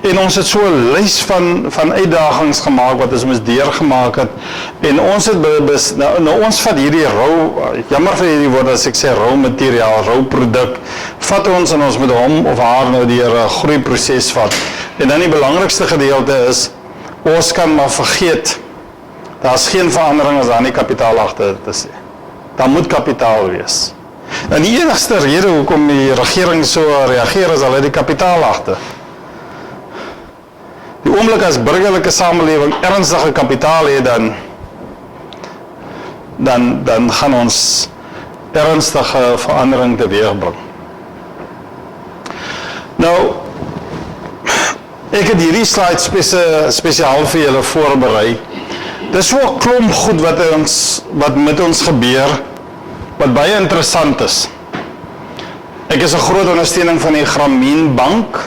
En ons het so 'n lys van uitdagings gemaak wat ons moes deurgemaak het. En ons het nou ons vat hierdie rou, jammer vir hierdie woord as ek sê rou materiaal, rou produk, vat ons en ons moet hom of haar nou deur 'n groeiproses vat. En dan die belangrikste gedeelte is, ons kan maar vergeet, daar's geen verandering as daar nie kapitaal agter te sê. Daar moet kapitaal wees. En die enigste rede hoekom die regering so reageer is, hulle die kapitaal agter. Die oomblik as burgerlike samelewing ernstige kapitaal het, dan gaan ons ernstige verandering teweegbring. Nou, ek het hierdie slide spesiaal vir julle voorberei. Dis so 'n klomp goed wat met ons gebeur, wat baie interessant is. Ek is 'n groot ondersteuning van die Grameen Bank.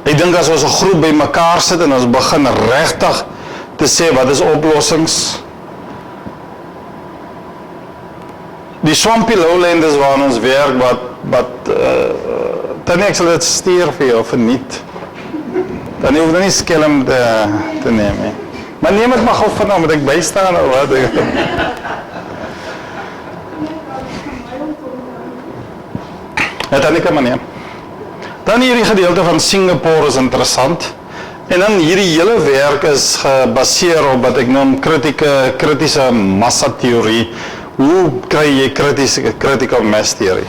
Ek dink as ons 'n groep by mekaar sit en ons begin regtig te sê wat is oplossings. Die Swampie Lowlanders waar ons werk, dan ek sal dit stuur vir jou verniet. Dan hoef jy nie skelm te neem nie. Maar neem het maar gou van nou, moet ek bystaan of wat? Het Annika maar neem. Dan hierdie gedeelte van Singapore is interessant. En dan hierdie hele werk is gebaseer op wat ek noem kritiese massatheorie. Hoe kry jy critical mass theory?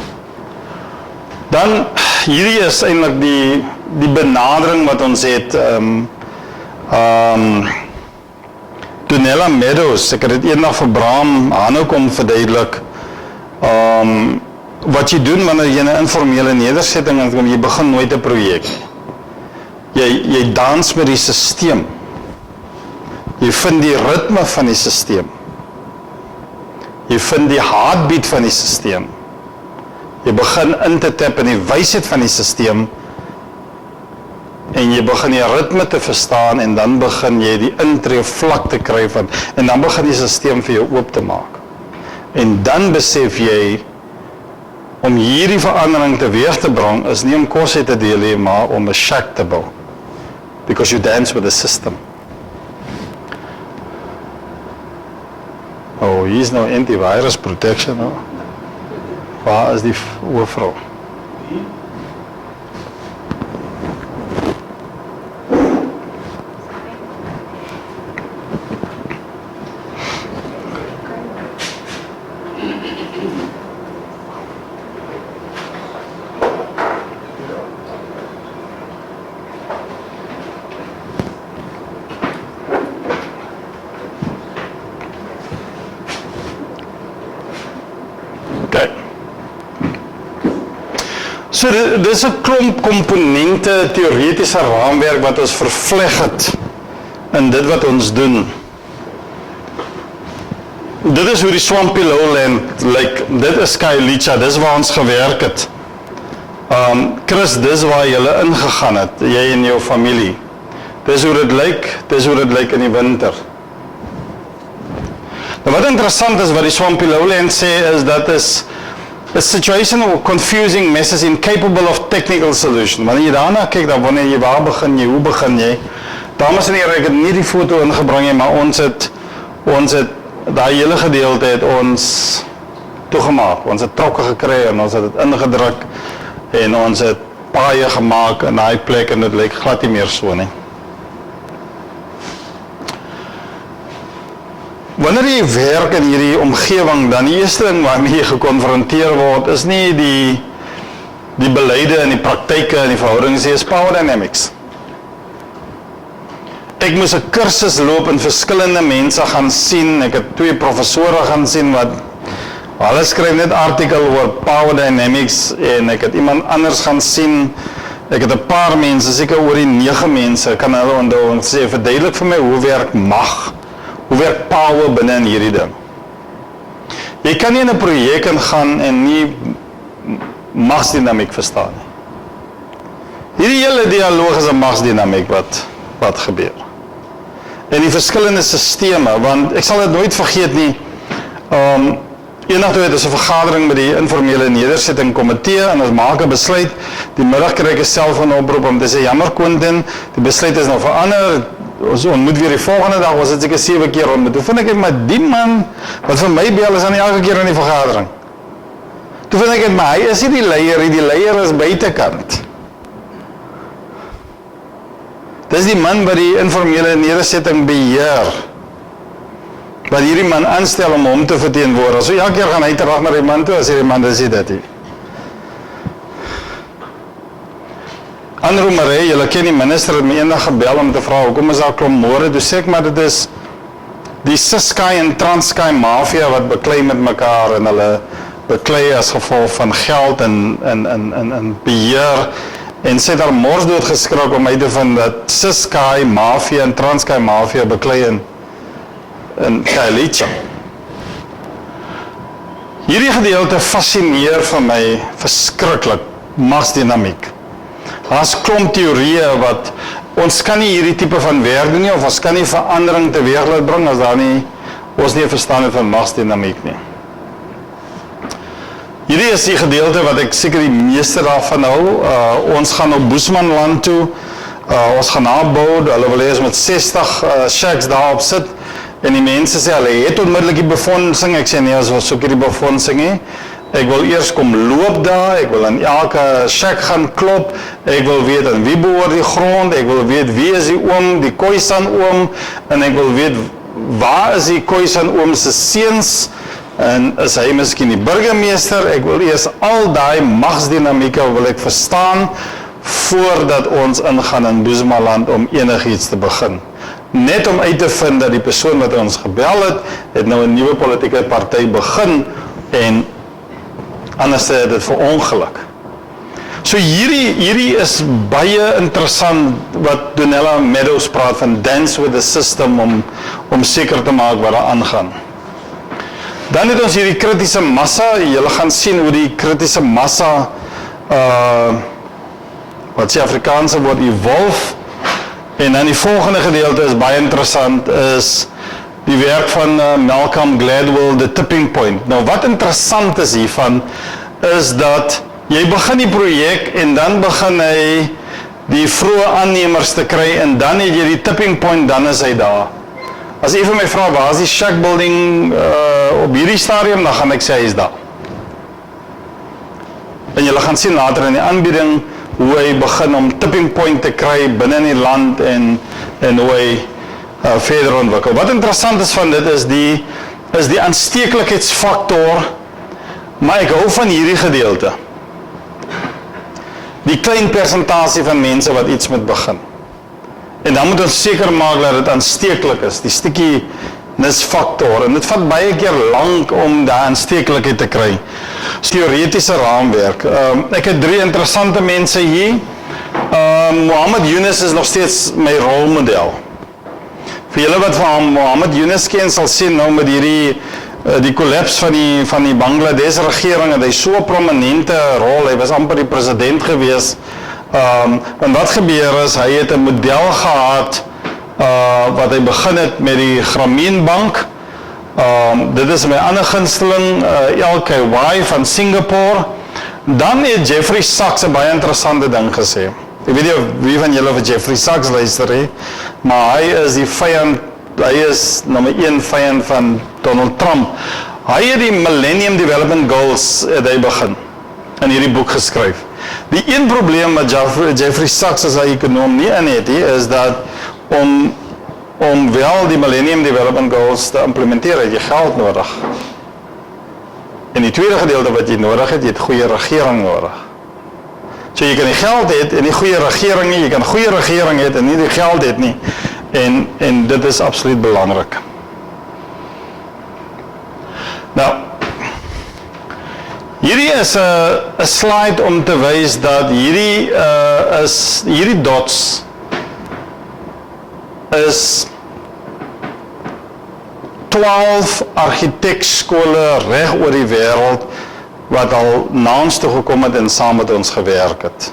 Dan, hierdie is eintlik die benadering wat ons het, Donella Meadows, ek het dit eendag vir Bram Hanekom verduidelik, wat jy doen wanneer jy 'n informele nedersetting het, jy begin nooit 'n projek. Jy dans met die sisteem. Jy vind die ritme van die sisteem. Jy vind die heartbeat van die sisteem. Jy begin in te tap in die wysheid van die sisteem en jy begin die ritme te verstaan en dan begin jy die intree vlak te kry van en dan begin die sisteem vir jou oop te maak. En dan besef jy om hierdie verandering teweeg te bring is nie om kos te deel nie, maar om 'n shack te bou. Because you dance with the system. Oh, hier is nou antivirus protection. Oh. Waar is die oorvrou? So dis 'n klomp komponente, teoretiese raamwerk wat ons vervleg het in dit wat ons doen. Dit is hoe die Swampy Lowland lyk. Dit is Khayelitsha, dis waar ons gewerk het. Chris, dis waar jy ingegaan het, jy en jou familie. Dis hoe dit lyk in die winter. Nou wat interessant is wat die Swampy Lowland sê is dat is a situation of confusing messes incapable of technical solution. Wanneer jy daarna kyk, dan wanneer jy waar begin jy, hoe begin jy? Dames en here, ek het nie die foto ingebring nie, maar ons het daai hele gedeelte het ons toegemaak. Ons het trokke gekry en ons het dit ingedruk en ons het paaie gemaak in daai plek en dit lyk glad nie meer so nie. Wanneer jy werk in hierdie omgewing, dan die eerste ding waarmee jy gekonfronteer word, is nie die beleide en die praktyke en die verhoudings, is power dynamics. Ek moes 'n kursus loop en verskillende mense gaan sien, ek het 2 professore gaan sien wat, hulle skryf net artikel oor power dynamics en ek het iemand anders gaan sien, ek het 'n paar mense, seker oor die 9 mense, kan hulle onthou en sê, verduidelik vir my, hoe werk mag? Hoe werk power binne in hierdie ding? Jy kan nie in 'n projek ingaan en nie magsdinamiek verstaan nie. Hierdie hele dialoog is 'n magsdinamiek wat gebeur. En die verskillende sisteme, want ek sal dit nooit vergeet nie, eendag toe het ons 'n vergadering met die informele nedersetting komitee en ons maak 'n besluit, die middag kry ek 'n selfoonoproep om te sê, jammer Quentin, die besluit is nou verander, ons ontmoet weer die volgende dag, ons het seker 7 keer ontmoet. Toe vind ek met die man, wat vir my bel, is aan elke keer in die vergadering. Toe vind ek maar hy is nie die leier is buitekant. Dis die man wat die informele nedersetting beheer, wat hierdie man aanstel om hom te verteenwoordig. So elke keer gaan hy terug na die man toe, as die man dis dit nie. Andrew Murray, julle ken die minister, het my eendag gebel om te vra, hoekom is daar klomp moorde? Toe sê ek maar, dit is die Ciskei en Transkei mafia wat beklei met mekaar en hulle beklei as gevolg van geld en beheer en sy het daar morsdood geskrik om my te vind dat Ciskei mafia en Transkei mafia beklei in Khayelitsha. Hierdie gedeelte fascineer vir my verskriklik, magsdinamiek. Daar's klomp teorieë wat, ons kan nie hierdie tipe van werk doen nie, of ons kan nie verandering teweeg laat bring, as daar nie, ons nie verstaan het van magsdinamiek nie. Hierdie is die gedeelte wat ek seker die meeste daarvan hou, ons gaan op Boesmanland toe, Ons gaan nabou, hulle wil hê ons met 60 shacks daarop sit, en die mense sê, hulle het onmiddellik die befondsing, ek sê nee, ons wil soek hier die befondsing nie, ek wil eers kom loop daar, ek wil aan elke shack gaan klop, ek wil weet aan wie behoort die grond, ek wil weet wie is die oom, die Khoisan oom, en ek wil weet waar is die Khoisan oom se seuns, en is hy miskien die burgemeester, ek wil eers al daai magsdinamieke wil ek verstaan, voordat ons ingaan in Boesmaland om enigiets te begin. Net om uit te vind dat die persoon wat ons gebel het nou 'n nuwe politieke party begin, en anders het dit verongeluk. So hierdie is baie interessant wat Donella Meadows praat van dance with the system om seker te maak wat daar aangaan. Dan het ons hierdie kritiese massa, julle gaan sien hoe die kritiese massa wat die Afrikaanse woord evolve, en dan die volgende gedeelte is baie interessant, is die werk van Malcolm Gladwell, The Tipping Point. Nou wat interessant is hiervan, is dat jy begin die projek en dan begin hy die vroeë aannemers te kry en dan het jy die tipping point, dan is hy daar. As jy vir my vra, waar is die shack building op hierdie stadium, dan gaan ek sê hy is daar. En julle gaan sien later in die aanbieding hoe hy begin om tipping point te kry binne in die land en hoe hy verder ontwikkel. Wat interessant is van dit is die aansteeklikheidsfaktor, maar ek hou van hierdie gedeelte. Die klein persentasie van mense wat iets moet begin. En dan moet ons seker maak dat dit aansteeklik is, die stikkiesfaktor. En dit vat baie keer lank om daai aansteeklikheid te kry. Dis teoretiese raamwerk. Ek het 3 interessante mense hier. Mohammed Yunus is nog steeds my rolmodel. Vir julle wat van Mohammed Yunus ken, sal sien nou met die kollaps van die Bangladesh regering, het hy so 'n prominente rol, hy was amper die president gewees. En wat gebeur is, hy het 'n model gehad, wat hy begin het met die Grameen Bank. Dit is my ander gunsteling, LKY van Singapore. Dan het Jeffrey Sachs 'n baie interessante ding gesê. Ek weet nie wie van julle vir Jeffrey Sachs luister he, maar hy is die vyand, hy is nommer 1 vyand van Donald Trump. Hy het die Millennium Development Goals het hy begin in hierdie boek geskryf. Die een probleem wat Jeffrey Sachs as hy ekonom nie in het, is dat om wel die Millennium Development Goals te implementeer, het jy geld nodig. En die tweede gedeelte wat jy nodig het, jy het goeie regering nodig. So jy kan die geld het en die goeie regering nie, jy kan goeie regering het en nie die geld het nie. En dit is absoluut belangrik. Nou, hierdie is 'n slide om te wys dat hierdie dots is 12 argitekskole reg oor die wêreld wat al na ons toe gekom het en saam met ons gewerk het.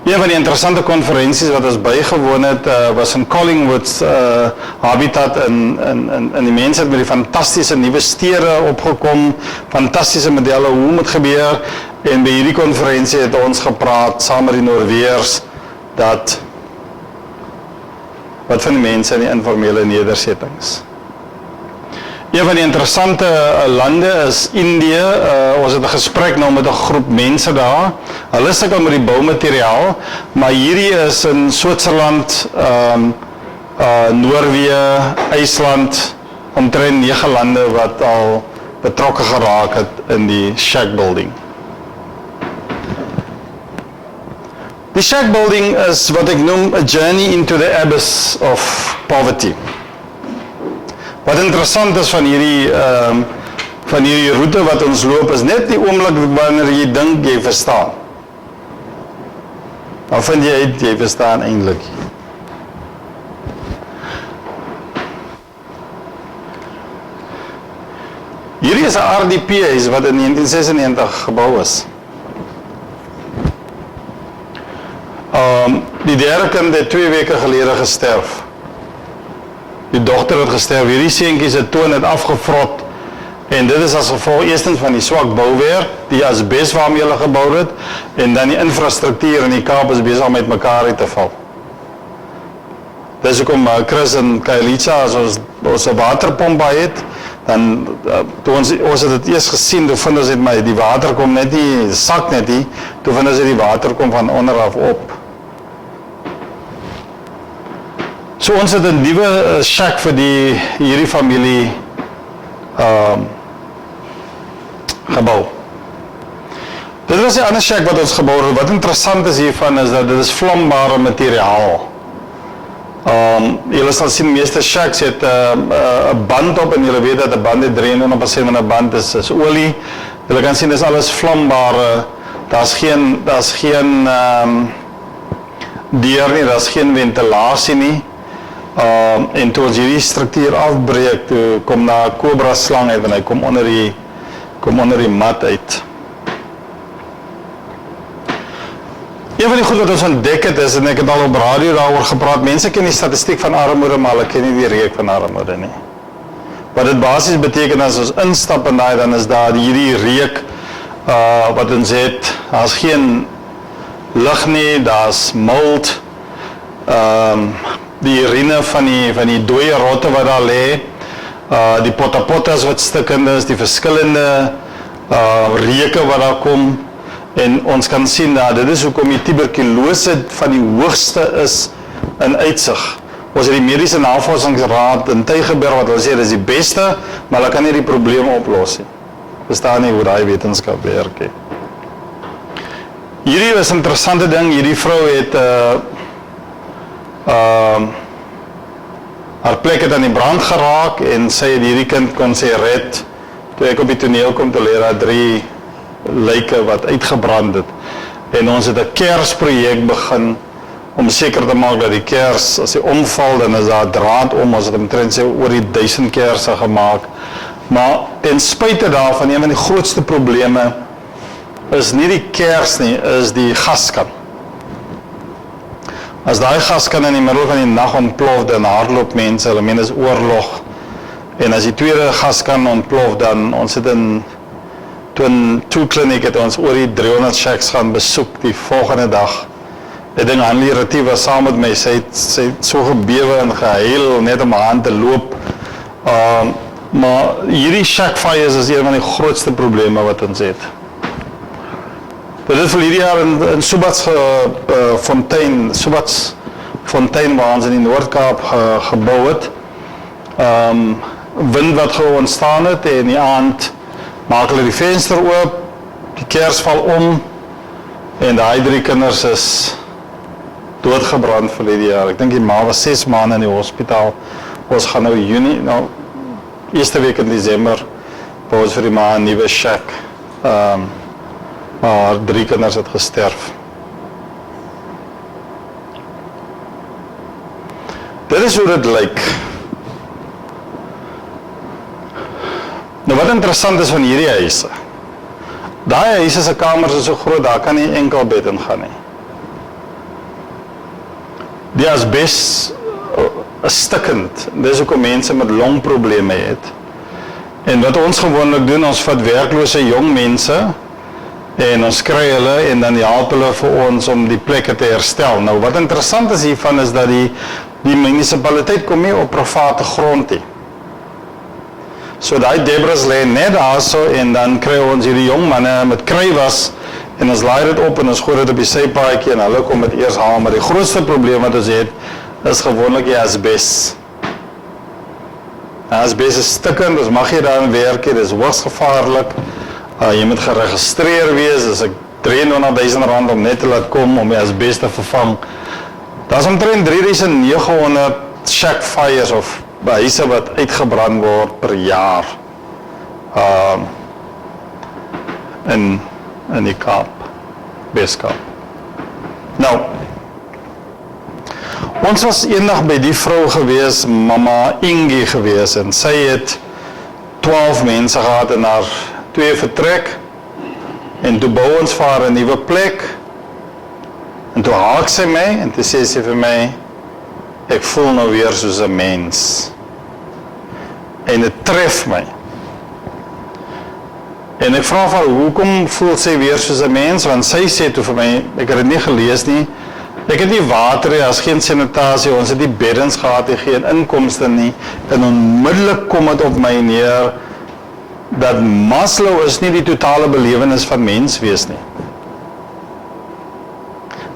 Een van die interessante konferensies wat ons bygewoon het, was in Collingwood Habitat en die mense het met die fantastiese nuwe stede opgekom, fantastiese modelle, hoe moet gebeur, en by hierdie konferensie het ons gepraat, saam met die Noorweërs, dat wat van die mense in die informele nedersettings. Een van die interessante lande is Indië. Ons het 'n gesprek nou met 'n groep mense daar. Hulle sukkel met die boumateriaal, maar hierdie is in Switserland, Noorwe, IJsland, omtrent 9 lande wat al betrokke geraak het in die shack building. Die shack building is wat ek noem a journey into the abyss of poverty. Wat interessant is van hierdie route wat ons loop, is net die oomblik wanneer jy dink jy verstaan. Dan vind jy uit, jy verstaan eintlik. Hierdie is 'n RDP wat in 1996 gebou is. Die derde kind het 2 weke gelede gesterf. Die dogter het gesterf, hierdie seentjie se toon het afgevrot En dit is as gevolg eerstens van die swak bouweer, die asbes waarmee hulle gebou het, en dan die infrastruktuur in die Kaap is besig om met mekaar uit te val. Dis hoekom Chris en Kailicha, as ons 'n waterpomp by het, dan, toe ons het dit eers gesien, toe vind ons het maar die water kom net nie, sak net nie, toe vind ons het die water kom van onderaf op. So ons het 'n nuwe shack vir hierdie familie gebou. Dit was die ander shack wat ons gebou het. Wat interessant is hiervan is dat dit is vlambare materiaal. Julle sal sien, meeste shacks het 'n band op, en julle weet dat 'n band het 93% van 'n band is olie. Julle kan sien, dis alles vlambare, daar's geen deur nie, daar's geen ventilasie nie. En toe ons hierdie struktuur afbreek, toe kom daar 'n cobra slang uit, en hy kom onder die mat uit. Een van die goed wat ons ontdek het is, en ek het al op radio daaroor gepraat, mense ken die statistiek van armoede, maar hulle ken nie die reuk van armoede nie. Wat dit basies beteken as ons instap in daai, dan is daar hierdie reuk wat ons het, daar's geen lig nie, daar's mold, die urine van die dooie rotte wat daar lê, die potapotas wat stikkend is, die verskillende reuke wat daar kom, en ons kan sien dat dit is hoekom die tuberkulose van die hoogste is in uitsig. Ons het die Mediese Navorsingsraad in Tygerberg wat hulle sê, dit is die beste, maar hulle kan nie die probleem oplos nie. Verstaan nie hoe daai wetenskap werk nie. Hierdie is 'n interessante ding, hierdie vrou het haar plek het aan die brand geraak, en sy het hierdie kind kon sy red. Toe ek op die toneel kom, toe lê daar 3 lyke wat uitgebrand het. En ons het 'n kersprojek begin om seker te maak dat die kers, as hy omval, dan is daar draad om. Ons het omtrent sê oor die 1000 kerse gemaak. Maar ten spyte daarvan, een van die grootste probleme is nie die kers nie, is die gaskan. As daai gaskan in die middel van die nag ontplof, dan hardloop mense, hulle meen is oorlog. En as die tweede gaskan ontplof, dan ons het Twin Kliniek het ons oor die 300 shacks gaan besoek die volgende dag. Ek dink Hanlie Retief was saam met my, sy het so gebewe en gehuil net om aan te loop. Maar hierdie shack fires is een van die grootste probleme wat ons het. Dit is vir hierdie jaar in Subats Fontein waar ons in die Noord-Kaap gebou het. Wind wat ontstaan het, en die aand maak hulle die venster oop, die kers val om, en daai 3 kinders is doodgebrand vir die jaar. Ek dink die ma was 6 maande in die hospitaal. Ons gaan nou Junie, eerste week in Desember, bou ons vir die ma 'n nuwe shack. Maar 3 kinders het gesterf. Dit is hoe dit lyk. Nou wat interessant is van hierdie huise, daai huise se kamers is so groot, daar kan nie enkel bed in gaan nie. Die asbes is stikkend, dis hoekom mense met longprobleme het. En wat ons gewoonlik doen, ons vat werklose jong mense, en ons kry hulle, en dan help hulle vir ons om die plekke te herstel. Nou wat interessant is hiervan is dat die munisipaliteit kom nie op private grond nie. So daai debris lê net daar so, en dan kry ons hierdie jong manne met kruiwas, en ons laai dit op en ons gooi dit op die sypaadjie, en hulle kom dit eers haal. Maar die grootste probleem wat ons het, is gewoonlik die asbes. Asbes is stikkend, dus mag jy daarin werk, dit is hoogs gevaarlik. Jy moet geregistreer wees, dis ek R23.000 om net te laat kom om die asbes te vervang. Daar is omtrent 3900 shack fires of huise wat uitgebrand word per jaar in die Kaap, Weskaap. Nou, ons was eendag by die vrou gewees, Mama Ingie gewees, en sy het 12 mense gehad in haar 2 vertrek, en toe bou ons vir haar 'n nuwe plek, en toe haak sy my, en toe sê sy vir my, ek voel nou weer soos 'n mens, en dit tref my. En ek vra van, hoekom voel sy weer soos 'n mens? Want sy sê toe vir my, ek het dit nie gelees nie, ek het nie water nie, as geen sanitasie, ons het nie beddens gehad, geen inkomste nie, en onmiddellik kom dit op my neer, dat Maslow is nie die totale belewenis van mens wees nie.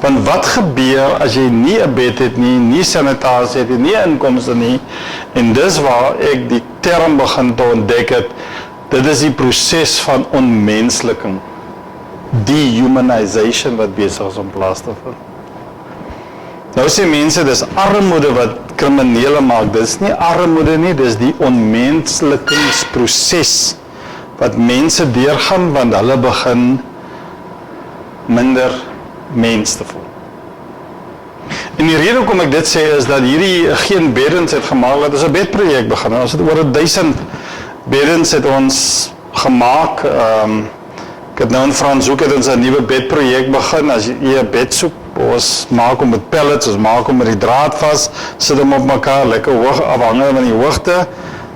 Want wat gebeur as jy nie 'n bed het nie sanitasie het nie inkomste nie, en dis waar ek die term begin te ontdek het, dit is die proses van onmensliking, dehumanization wat besig is om plaas te vind. Nou sê mense, dis armoede wat kriminele maak, dis nie armoede nie, dis die onmenslikingsproses wat mense deurgaan, want hulle begin minder mens te voel. En die rede hoekom ek dit sê is dat hierdie geen beddens het gemaak, dat ons 'n bedprojek begin. Ons het oor 1000 beddens het ons gemaak. Ek het nou in Franshoek het ons 'n nuwe bedprojek begin. As jy 'n bed soek, ons maak hom met pellets, ons maak hom met die draad vas, sit hom op mekaar, lekker hoog afhangende van die hoogte.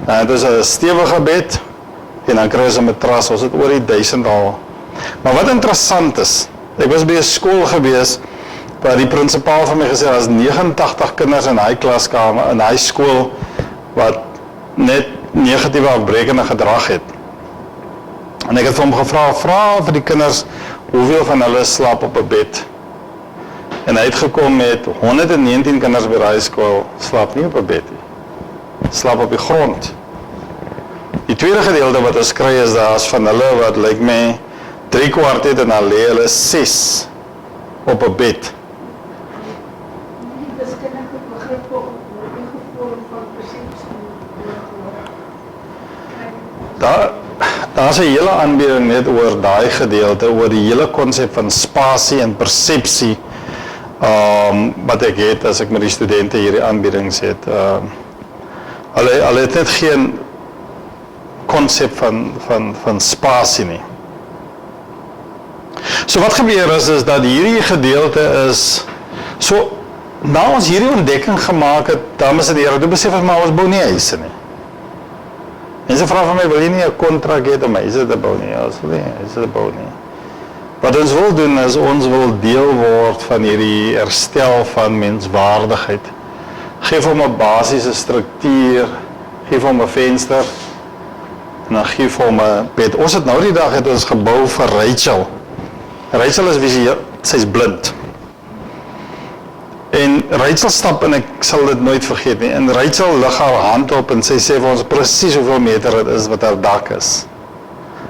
Dit is 'n stewige bed en dan kry ons 'n matras. Ons het oor die 1000 al. Maar wat interessant is, ek was by 'n skool gewees waar die prinsipaal van my gesê, daar is 89 kinders in hy klaskamer, in hy skool, wat net negatiewe afbrekende gedrag het. En ek het vir hom gevra, vra vir die kinders, hoeveel van hulle slaap op 'n bed? En hy het gekom met 119 kinders by die skool, slaap nie op 'n bed nie, slaap op die grond. Die tweede gedeelte wat ons kry is, daar is van hulle wat lyk my 3/4 het en dan lê hulle 6 op 'n bed. Daar is 'n hele aanbieding net oor daai gedeelte, oor die hele konsep van spasie en persepsie, wat ek het as ek met die studente hierdie aanbiedings het. Hulle het net geen konsep van spasie nie. So wat gebeur is dat hierdie gedeelte is, so na ons hierdie ontdekking gemaak het, dames en here, toe besef ons maar ons bou nie huise nie. Mense vra van my, wil jy nie 'n kontrak hê om huise te bou nie? Ons wil nie huise te bou nie. Wat ons wil doen is, ons wil deel word van hierdie herstel van menswaardigheid. Geef hom 'n basiese struktuur, geef hom 'n venster, en dan geef hom 'n bed. Ons het nou die dag het ons gebou vir Rachel. Rachel is visueel, sy's blind. En Rachel stap, en ek sal dit nooit vergeet nie, en Rachel lig haar hand op en sy sê vir ons presies hoeveel meter dit is wat haar dak is.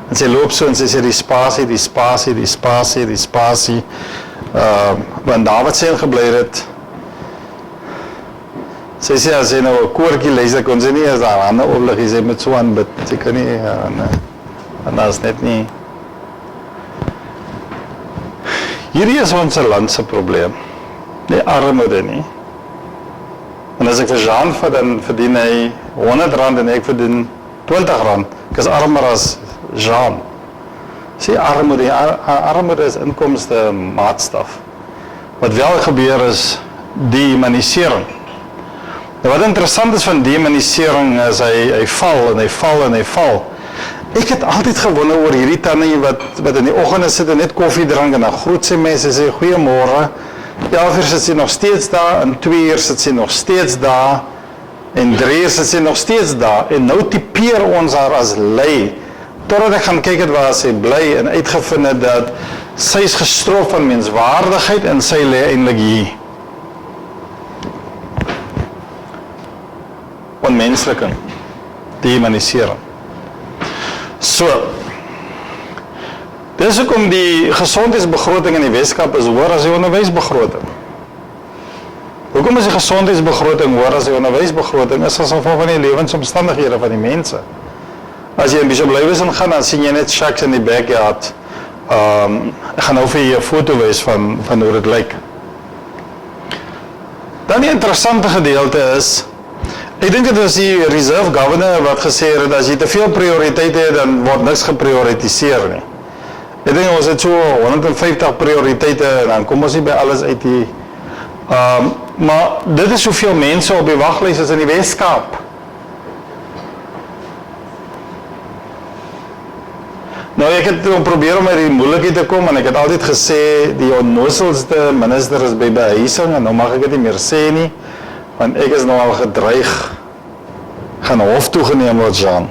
En sy loop so en sy sê die spasie, die spasie, die spasie, die spasie. Want David sê gebly het, sy sê as sy nou 'n koortjie lees, dan kon sy nie as haar hande oplig, sy moet so aanbid, sy kan nie, en dat is net nie. Hierdie is ons land se probleem. Nie armoede nie. En as ek vir Jean vat, dan verdien hy R100 en ek verdien R20. Ek is armer as Jean. Sê armoede, armoede is inkomste maatstaf. Wat wel gebeur is dehumanisering. Nou wat interessant is van dehumanisering is hy val en hy val en hy val. Ek het altyd gewonder oor hierdie tannie wat in die oggende sit en net koffie drink en dan groet sy mense en sê goeiemôre. 11 uur sit sy nog steeds daar, en 2 uur sit sy nog steeds daar, en 3 uur sit sy nog steeds daar, en nou typeer ons haar as lui, totdat ek gaan kyk het waar sy bly, en uitgevind het dat sy is gestrof van menswaardigheid, en sy lê eintlik hier. Onmensliking, dehumanisering. So, dis hoekom die gesondheidsbegroting in die Weskaap is hoër as die onderwysbegroting. Hoekom is die gesondheidsbegroting hoër as die onderwysbegroting? Is as gevolg van die lewensomstandighede van die mense. As jy in Bishop Lywesen gaan, dan sien jy net shacks in die backyard. Ek gaan nou vir jy 'n foto wys van hoe dit lyk. Dan die interessante gedeelte is, ek dink dit was die Reserve Governor wat gesê het, dat as jy te veel prioriteite het, dan word niks geprioritiseer nie. Ek dink ons het so 150 prioriteite, en dan kom ons nie by alles uit die, maar dit is soveel mense op die waglys as in die Weskaap. Nou, ek het probeer om uit die moeilikheid te kom, en ek het altyd gesê, die onnozelste minister is by behuising, en nou mag ek dit nie meer sê nie, want ek is nou al gedreig, gaan hof toegeneem word, Jean.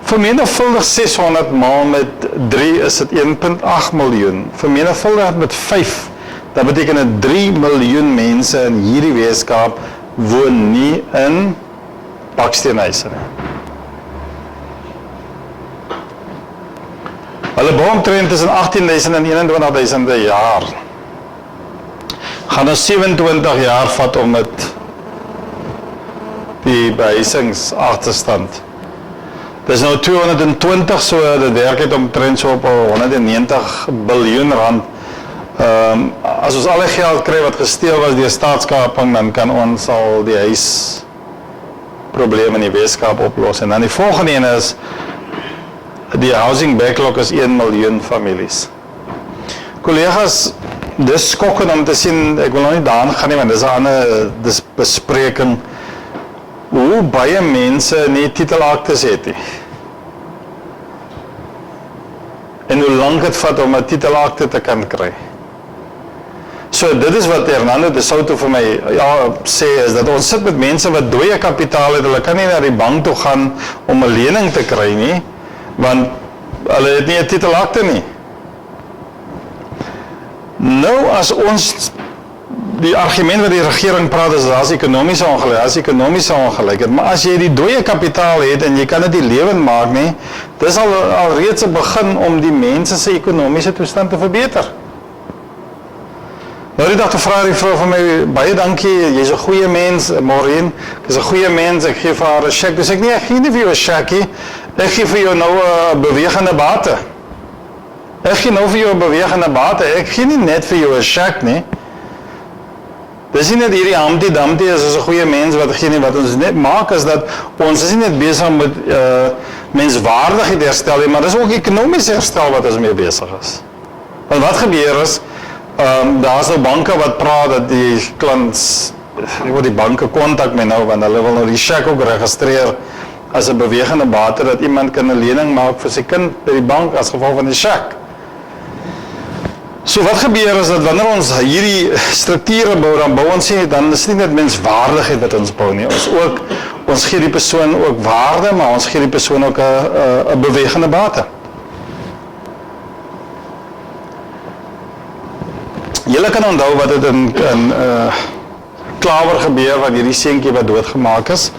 Vermenigvuldig 600 maal met 3 is dit 1,8 miljoen. Vermenigvuldig met 5, dat beteken dat 3 miljoen mense in hierdie Weskaap woon nie in baksteenhuise nie. Hulle bou omtrent tussen 18.000 en 21.000 per jaar. Gaan nou 27 jaar vat om met die behuisingsagterstand. Dit is nou 220, so dit werk het omtrent so op 190 biljoen rand. As ons alle geld kry wat gesteel was deur staatskaping, dan kan ons al die huisprobleme in die Weskaap oplos. En dan die volgende een is, die housing backlog is 1 miljoen families. Collega's, dis skokkend om te sien, ek wil nou nie daaraan gaan nie, want dis 'n ander bespreking, hoe baie mense nie titelaktes het nie. En hoe lang het vat om 'n titelakte te kan kry. So dit is wat Hernando de Soto vir my sê, is dat ons sit met mense wat dooie kapitaal het, hulle kan nie na die bank toe gaan om 'n lening te kry nie, want hulle het nie 'n titelakte nie. Nou as ons, die argument wat die regering praat is, daar is ekonomiese ongelykheid, maar as jy die dooie kapitaal het en jy kan dit nie lewend maak nie, dis al reeds 'n begin om die mense se ekonomiese toestand te verbeter. Nou die dag te vra die vrou van my, baie dankie, jy's 'n goeie mens, Maureen, jy's 'n goeie mens, ek gee vir haar 'n cheque. Dus ek nee, ek gee nie vir jou 'n cheque, ek gee vir jou nou 'n bewegende bate. Ek gee nou vir jou 'n bewegende bate, ek gee nie net vir jou 'n cheque nie. Dis nie net hierdie Humpty Dumpty is as 'n goeie mens wat gee nie, wat ons net maak is dat ons is nie net besig met menswaardigheid herstel nie, maar dis ook ekonomiese herstel wat ons mee besig is. Want wat gebeur is, daar is nou banke wat praat dat die klant, die banke kontak my nou, want hulle wil nou die cheque ook registreer as 'n bewegende bate, dat iemand kan 'n lening maak vir sy kind by die bank as gevolg van die cheque. So wat gebeur is dat wanneer ons hierdie strukture bou, dan bou ons nie, dan is nie net menswaardigheid wat ons bou nie, ons gee die persoon ook waarde, maar ons gee die persoon ook 'n bewegende bate. Julle kan onthou wat het in Klawer gebeur, wat hierdie seentjie wat doodgemaak is,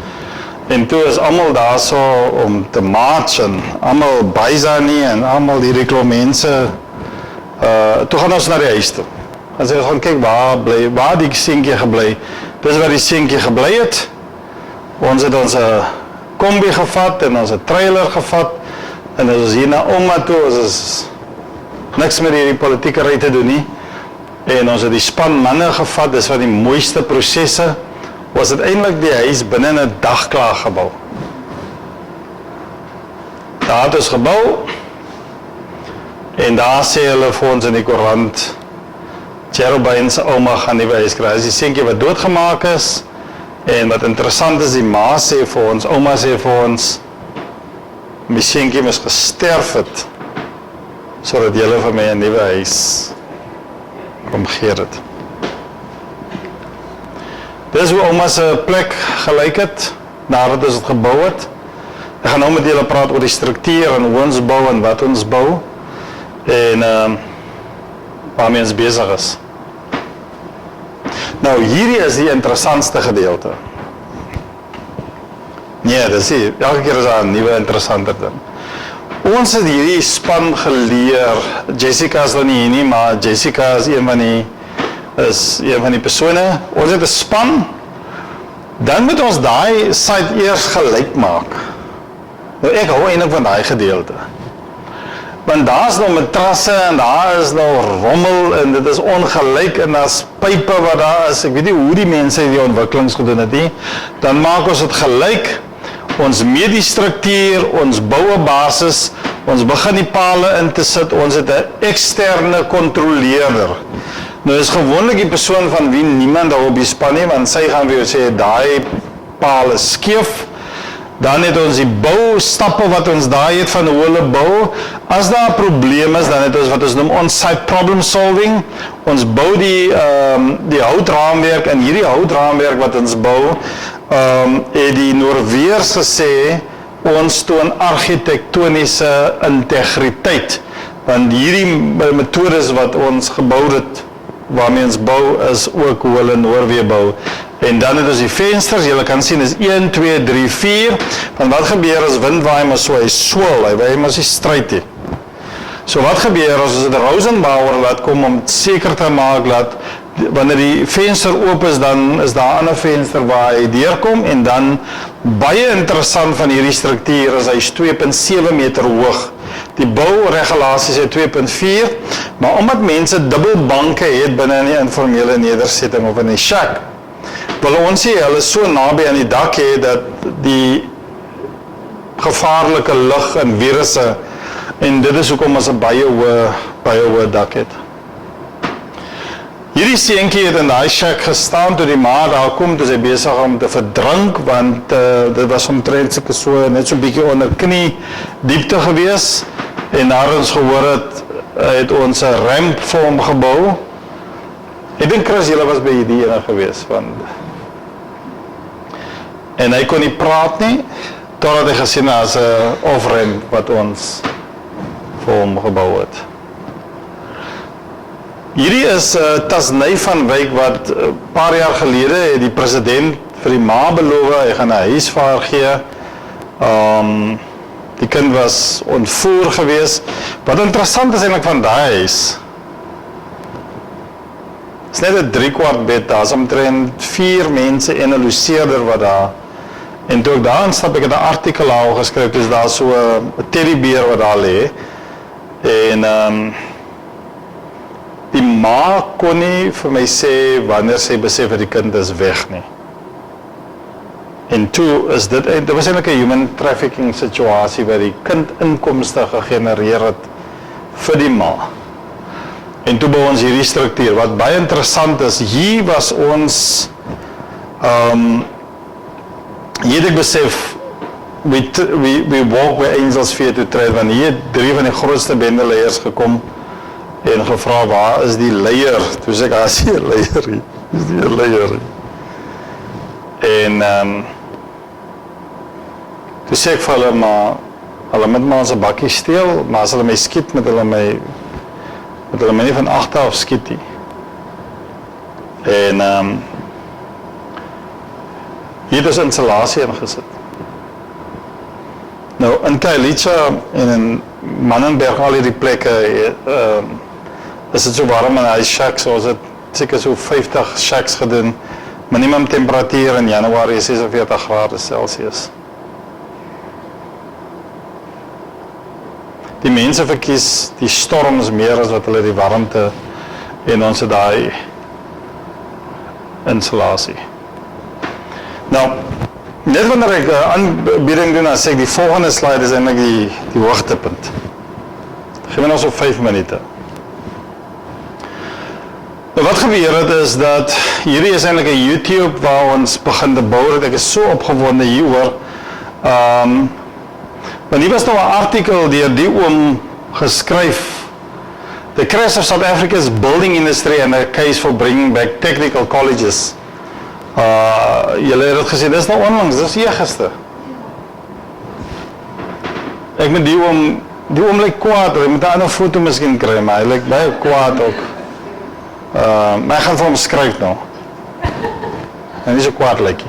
en toe is almal daar so om te march, en almal bysa nie, en almal hierdie klomp mense, toe gaan ons na die huis toe. En sê, ons gaan kyk waar die seentjie gebly. Dis waar die seentjie gebly het. Ons het ons kombi gevat, en ons trailer gevat, en ons hier na ouma toe, ons is niks met hierdie politieke ry te doen nie. En ons het die span manne gevat, dis van die mooiste prosesse, was uiteindelik die huis binne 'n dag klaar gebou. Daar het ons gebou, en daar sê hulle vir ons in die koerant, Cherubijn se ouma gaan nie by huis kry. Dis die seentjie wat doodgemaak is, en wat interessant is, die ma sê vir ons, ouma sê vir ons, my seentjie moes gesterf het, sodat julle vir my 'n nuwe huis kom gee het. Dis hoe ouma se plek gelyk het, nadat ons het gebou het. Ek gaan nou met julle praat oor die struktuur en hoe ons bou en wat ons bou, en waarmee ons besig is. Nou, hierdie is die interessantste gedeelte. Nee, dis nie, elke keer is daar 'n nuwe interessante ding. Ons het hierdie span geleer, Jessica is nou nie hier nie, maar Jessica is een van die persone. Ons het 'n span, dan moet ons daai site eers gelyk maak. Nou ek hou eintlik van daai gedeelte. Want daar is nou matrasse en daar is nou rommel en dit is ongelyk en daar's pype wat daar is. Ek weet nie hoe die mense die ontwikkelings gedoen het nie. Dan maak ons dit gelyk. Ons meet die struktuur, ons bou 'n basis, ons begin die pale in te sit, ons het 'n eksterne kontroleerder. Nou is gewoonlik die persoon van wie niemand daar op die span nie, want sy gaan vir jou sê, daai paal is skeef, Dan het ons die boustappe wat ons daai het van hoe hulle bou. As daar 'n probleem is, dan het ons wat ons noem on-site problem solving. Ons bou die houtraamwerk en hierdie houtraamwerk wat ons bou, het die Noorweërs gesê ons toon argitektoniese integriteit. Want hierdie metodes wat ons gebou het, waarmee ons bou, is ook hoe hulle Noorweë bou. En dan het ons die vensters, julle kan sien is 1, 2, 3, 4. Want wat gebeur as wind waai maar so, hy swil, hy waai maar die stryd hier. So wat gebeur as ons 'n Rosenbauer laat kom om seker te maak dat wanneer die venster oop is, dan is daar 'n ander venster waar hy deurkom en dan baie interessant van hierdie struktuur is hy's 2.7 meter hoog. Die bouregulasies is 2.4, maar omdat mense dubbelbanke het binne in die informele nedersetting of in die shack, wil ons sê hulle so naby aan die dak het dat die gevaarlike lug en virusse, en dit is hoekom ons 'n baie hoë dak het. Hierdie seentjie het in daai shack gestaan toe die ma daar kom, toe sy besig om te verdrink, want dit was omtrent so net so 'n bietjie onder knie diepte gewees, en nadat ons gehoor het ons 'n ramp vir hom gebou. Ek dink Chris, julle was by hierdie ene gewees, en hy kon nie praat nie, totdat hy gesien het as 'n off-ramp wat ons vir hom gebou het. Hierdie is Tasney van Wyk wat 'n paar jaar gelede het die president vir die ma beloof, hy gaan 'n huis vir haar gee. Die kind was ontvoer gewees. Wat interessant is eintlik van daai huis, is net 'n 3/4 bed, daar is omtrent 4 mense en 'n luseerder wat daar. En toe ek daar instap, ek het 'n artikel daar geskryf, dus daar so 'n teddybeer wat daar lê. En die ma kon nie vir my sê wanneer sy besef dat die kind is weg nie. En toe is dit was eintlik 'n human trafficking situasie waar die kind inkomste gegenereer het vir die ma. En toe bou ons hierdie struktuur. Wat baie interessant is, hier was ons hier het ek besef we walk where angels fear to tread, want hier het 3 van die grootste bendeleiers gekom en gevra, waar is die leier? Toe sê ek, is die 'n leier hier? Is die 'n leier hier? En toe sê ek vir hulle, maar hulle moet maar ons 'n bakkie steel, maar as hulle my skiet, met hulle my nie van agter af skiet nie. En hier is installasie ingesit. Nou, in Khayelitsha en in Mannenberg, al hierdie plekke, is dit so warm in die shacks, so is dit seker so 50 shacks gedoen. Minimum temperatuur in Januarie is 46 grade Celsius. Die mense verkies die storms meer as wat hulle die warmte, en ons het daai installasie. Nou, net wanneer ek aanbieding doen, dan sê ek die volgende slide is eintlik die hoogtepunt. Geef my nou so 5 minute. Nou, wat gebeur het is dat hierdie is eintlik 'n YouTube waar ons begin te bou. Ek is so opgewonde hieroor. Want hier was nou 'n artikel deur die oom geskryf. The Crash of South Africa's Building Industry and a Case for Bringing Back Technical Colleges. Julle het dit gesien, dis nou onlangs, dis gister. Ek met die oom lyk kwaad, hy moet 'n ander foto miskien kry, maar hy lyk baie kwaad ook. Maar ek gaan vir hom skryf nou. En nie so kwaad lyk hy.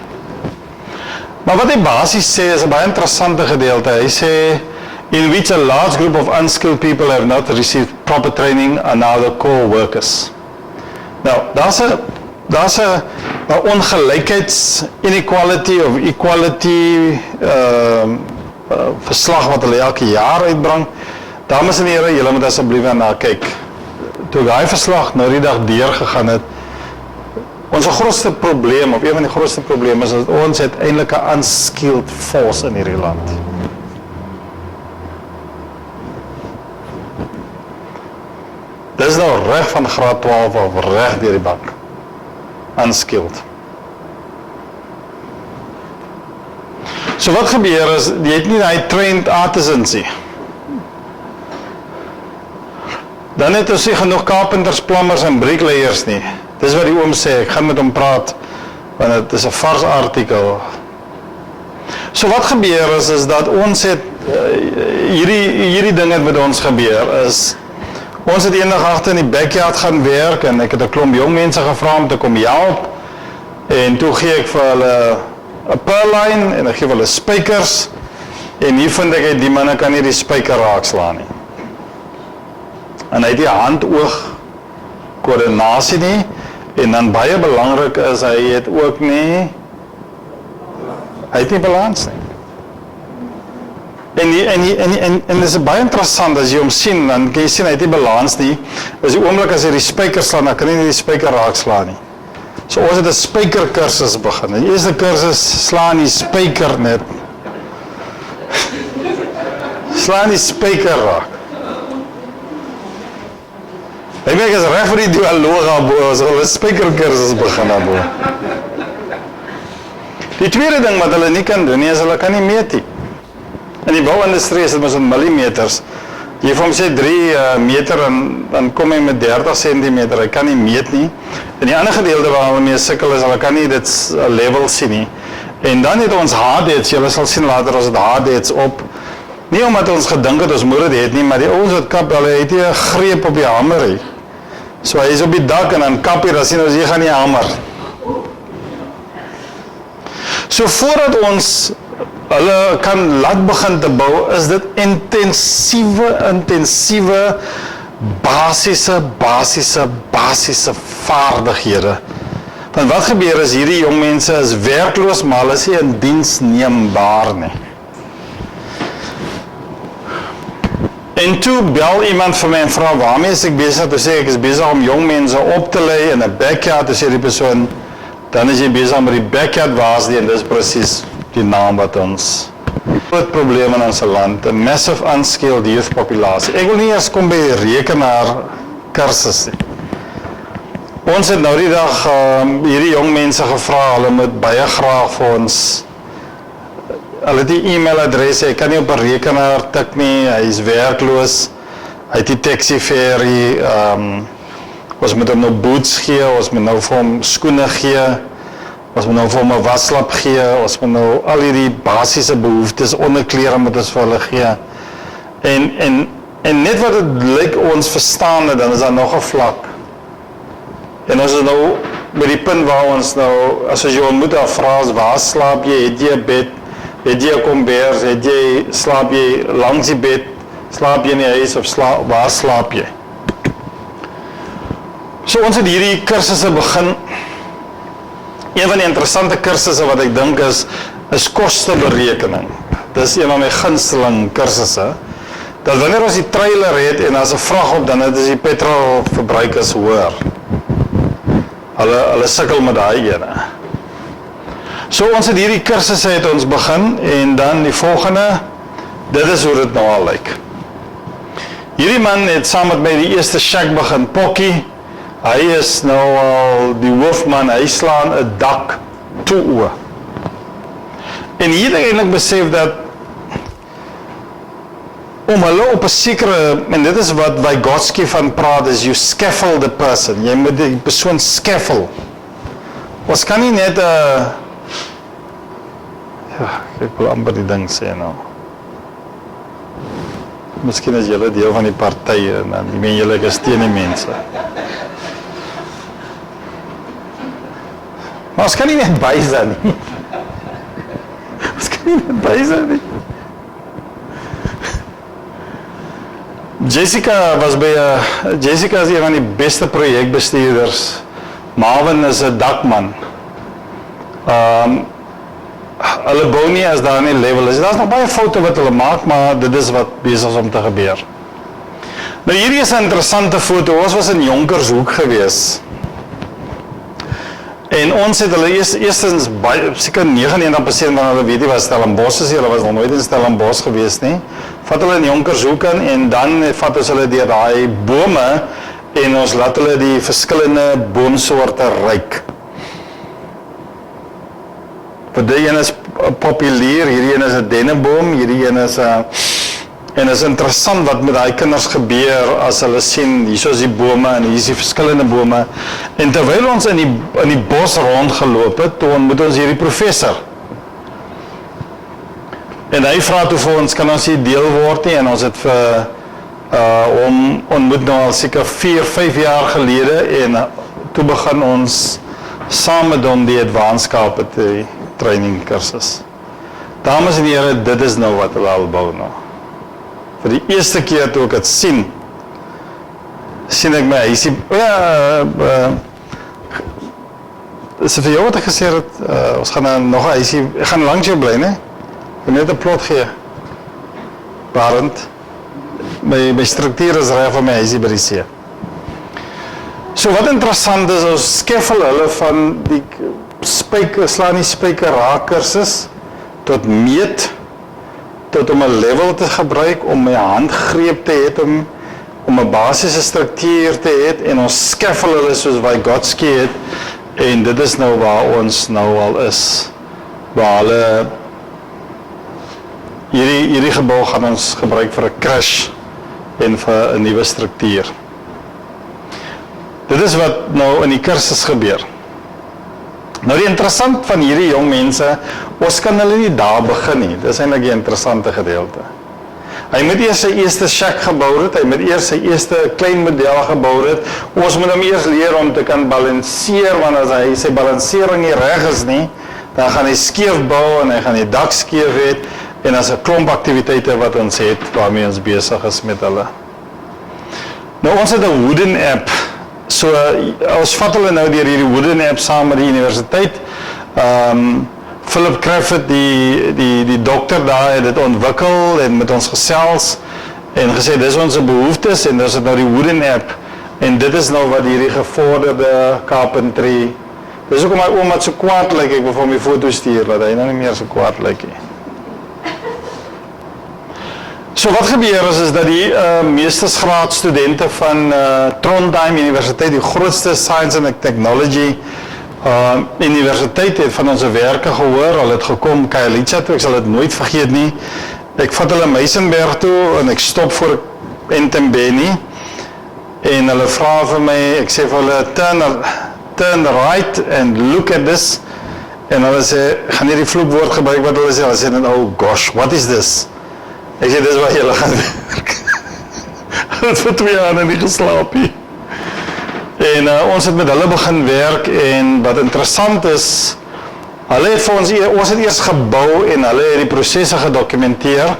Maar wat hy basies sê is 'n baie interessante gedeelte. Hy sê, in which a large group of unskilled people have not received proper training and now the core workers. Nou, daar's 'n ongelykheids inequality of equality verslag wat hulle elke jaar uitbring. Dames en here, julle moet asseblief daarna kyk. Toe daai verslag nou die dag deurgegaan het, ons grootste probleem, of een van die grootste probleme is dat ons het eintlik 'n unskilled force in hierdie land. Dis nou reg van graad 12 of reg deur die bank. Unskilled. So wat gebeur is, jy het nie die trained artisans nie. Dan het ons nie genoeg carpenters, plumbers en bricklayers nie. Dis wat die oom sê, ek gaan met hom praat, want het is 'n vars artikel. So wat gebeur is dat ons het, hierdie ding het met ons gebeur, is, ons het eendag agter in die backyard gaan werk, en ek het 'n klomp jong mense gevra om te kom help, en toe gee ek vir hulle 'n purline, en ek gee vir hulle spykers, en hier vind ek uit, die manne kan nie die spyker raakslaan nie. En hy het die hand-oog koördinasie nie, en dan baie belangrik is, hy het ook nie, hy het nie balans nie. En dit is baie interessant, as jy hom sien, dan kan jy sien, hy het nie balans nie, is die oomblik as hy die spyker slaan, dan kan hy nie die spyker raakslaan nie. So ons het 'n spykerkursus begin, die eerste kursus, slaan die spyker net, slaan die spyker raak. Ek weet, ek is reg vir die dialoog daarbo, so hulle 'n spykerkursus begin daarbo. Die tweede ding wat hulle nie kan doen nie, is hulle kan nie meet nie. In die bouindustrie is dit mos in millimeters. Jy vir hom sê 3 meter, en dan kom hy met 30 centimeter, hy kan nie meet nie. En die ander gedeelte waar hulle mee sukkel is, hulle kan nie dit level sien nie. En dan het ons hardheads, julle sal sien later, ons het hardheads op. Nie omdat ons gedink het, ons moet dit nie, maar die ouens wat kap, hulle het nie 'n greep op die hamer nie. So hy is op die dak en dan kap hy, dan sien ons, jy gaan nie hamer. So voordat ons hulle kan laat begin te bou, is dit intensiewe, basiese vaardighede. Want wat gebeur is, hierdie jong mense is werkloos, maar hulle is nie in diens neembaar nie. En toe bel iemand vir my en vra, waarmee is ek besig? Toe sê ek is besig om jong mense op te lei in 'n backyard, toe sê die persoon, dan is jy besig met die backyard waarsdie, en dis presies die naam wat ons groot probleem in ons land, 'n massive unskilled youth populasie. Ek wil nie eers kom by rekenaar kursus nie. Ons het nou die dag hierdie jong mense gevra, hulle moet baie graag vir ons, hulle het die e-mailadres, hy kan nie op 'n rekenaar tik nie, hy is werkloos, hy het die taxi ferry, ons moet hom nou boots gee, ons moet nou vir hom skoene gee, ons moet nou vir hom 'n waslap gee, ons moet nou al hierdie basiese behoeftes, onderklere moet ons vir hulle gee. En net wat het lyk ons verstaan het, dan is daar nog 'n vlak. En ons is nou by die punt waar ons nou, as jy ontmoet, dan vra ons, waar slaap jy, het jy 'n bed, het jy 'n kombers, slaap jy langs die bed, slaap jy in die huis, of waar slaap jy? So ons het hierdie kursusse begin. Een van die interessante kursusse wat ek dink is kosteberekening. Dis een van my gunsteling kursusse. Dat wanneer ons die trailer het en as 'n vrag op, dan is die petrolverbruik is hoër. Hulle sukkel met daai ene. So ons het hierdie kursusse het ons begin, en dan die volgende, dit is hoe dit nou al lyk. Hierdie man het saam met my die eerste shack begin pokkie. Hy is nou al die hoofman, hy slaan 'n dak toe oor. En hier het ek eintlik besef dat om hulle op 'n sekere, en dit is wat Vygotsky van praat, is you scaffold the person. Jy moet die persoon scaffold. Ons kan nie net ek wil amper die ding sê nou. Miskien is julle deel van die party, en dan meen julle ek is teen die mense. Maar ons kan nie net bysa nie. Ons kan nie net bysa nie. Jessica is een van die beste projekbestuurders. Marvin is 'n dakman. Hulle bou nie as daar nie level is. Daar's nog baie foute wat hulle maak, maar dit is wat besig is om te gebeur. Nou hierdie is 'n interessante foto. Ons was in Jonkershoek gewees. En ons het hulle eerstens seker 99% van hulle weet nie wat Stellenbosch is, hulle was nog nooit in Stellenbosch gewees nie. Vat hulle in Jonkershoek in, en dan vat ons hulle deur daai bome, en ons laat hulle die verskillende boomsoorte ruik. Want die een is populier, hierdie een is 'n denneboom, hierdie een is 'n en is interessant wat met daai kinders gebeur as hulle sien, hier is die bome en hier is die verskillende bome. En terwyl ons in die bos rondgeloop het, toe ontmoet ons hierdie professor. En hy vra toe vir ons, kan ons nie deel word nie, en ons het vir hom ontmoet nou al seker 4-5 jaar gelede, en toe begin ons saam met hom die Advanced Carpentry training kursus. Dames en here, dit is nou wat hulle al bou nou. Vir die eerste keer toe ek het sien ek my huisie, is dit vir jou wat ek gesê het, ons gaan nog 'n huisie, ek gaan langs jou bly, ne? Ek net 'n plot gee. Barend, my struktuur is reg vir my huisie by die see. So wat interessant is, ons skeffel hulle van die slaan die spyker raak kursus, tot meet, tot om 'n level te gebruik, om 'n handgreep te hê, om 'n basiese struktuur te hê, en ons skeffel hulle soos Vygotsky het, en dit is nou waar ons nou al is. Waar hulle, hierdie gebou gaan ons gebruik vir 'n crash, en vir 'n nuwe struktuur. Dit is wat nou in die kursus gebeur. Nou die interessant van hierdie jong mense, ons kan hulle nie daar begin nie. Dit is eintlik die interessante gedeelte. Hy moet eers sy eerste shack gebou het, hy moet eers sy eerste klein model gebou het. Ons moet hom eers leer om te kan balanseer, want as hy sy balansering nie reg is nie, dan gaan hy skeef bou en hy gaan die dak skeef hê, en as 'n klomp aktiwiteite wat ons het, waarmee ons besig is met hulle. Nou ons het 'n Wooden app. So, ons vat hulle nou deur hierdie Wooden app saam met die universiteit. Philip Crawford, die dokter daar, het dit ontwikkel en met ons gesels en gesê, dis ons behoeftes en dis nou die Wooden app. En dit is nou wat hierdie gevorderde carpentry, dis ook om my oom wat so kwaad lyk, ek wil vir hom die foto stuur, dat hy nou nie meer so kwaad lyk nie. So wat gebeur is dat die meestersgraad studente van Trondheim Universiteit, die grootste Science and Technology universiteit, het van onze werke gehoor. Hulle het gekom Khayelitsha toe, ek sal dit nooit vergeet nie. Ek vat hulle Meisenberg toe en ek stop voor Entembeni en hulle vra vir my, ek sê vir hulle turn right and look at this, en hulle sê, gaan nie die vloekwoord gebruik wat hulle sê dan, oh gosh, what is this? Ek sê, dis waar julle gaan werk. Hulle het vir 2 jaar nie geslaap nie. En ons het met hulle begin werk, en wat interessant is, hulle het vir ons het eers gebou, en hulle het die prosesse gedokumenteer,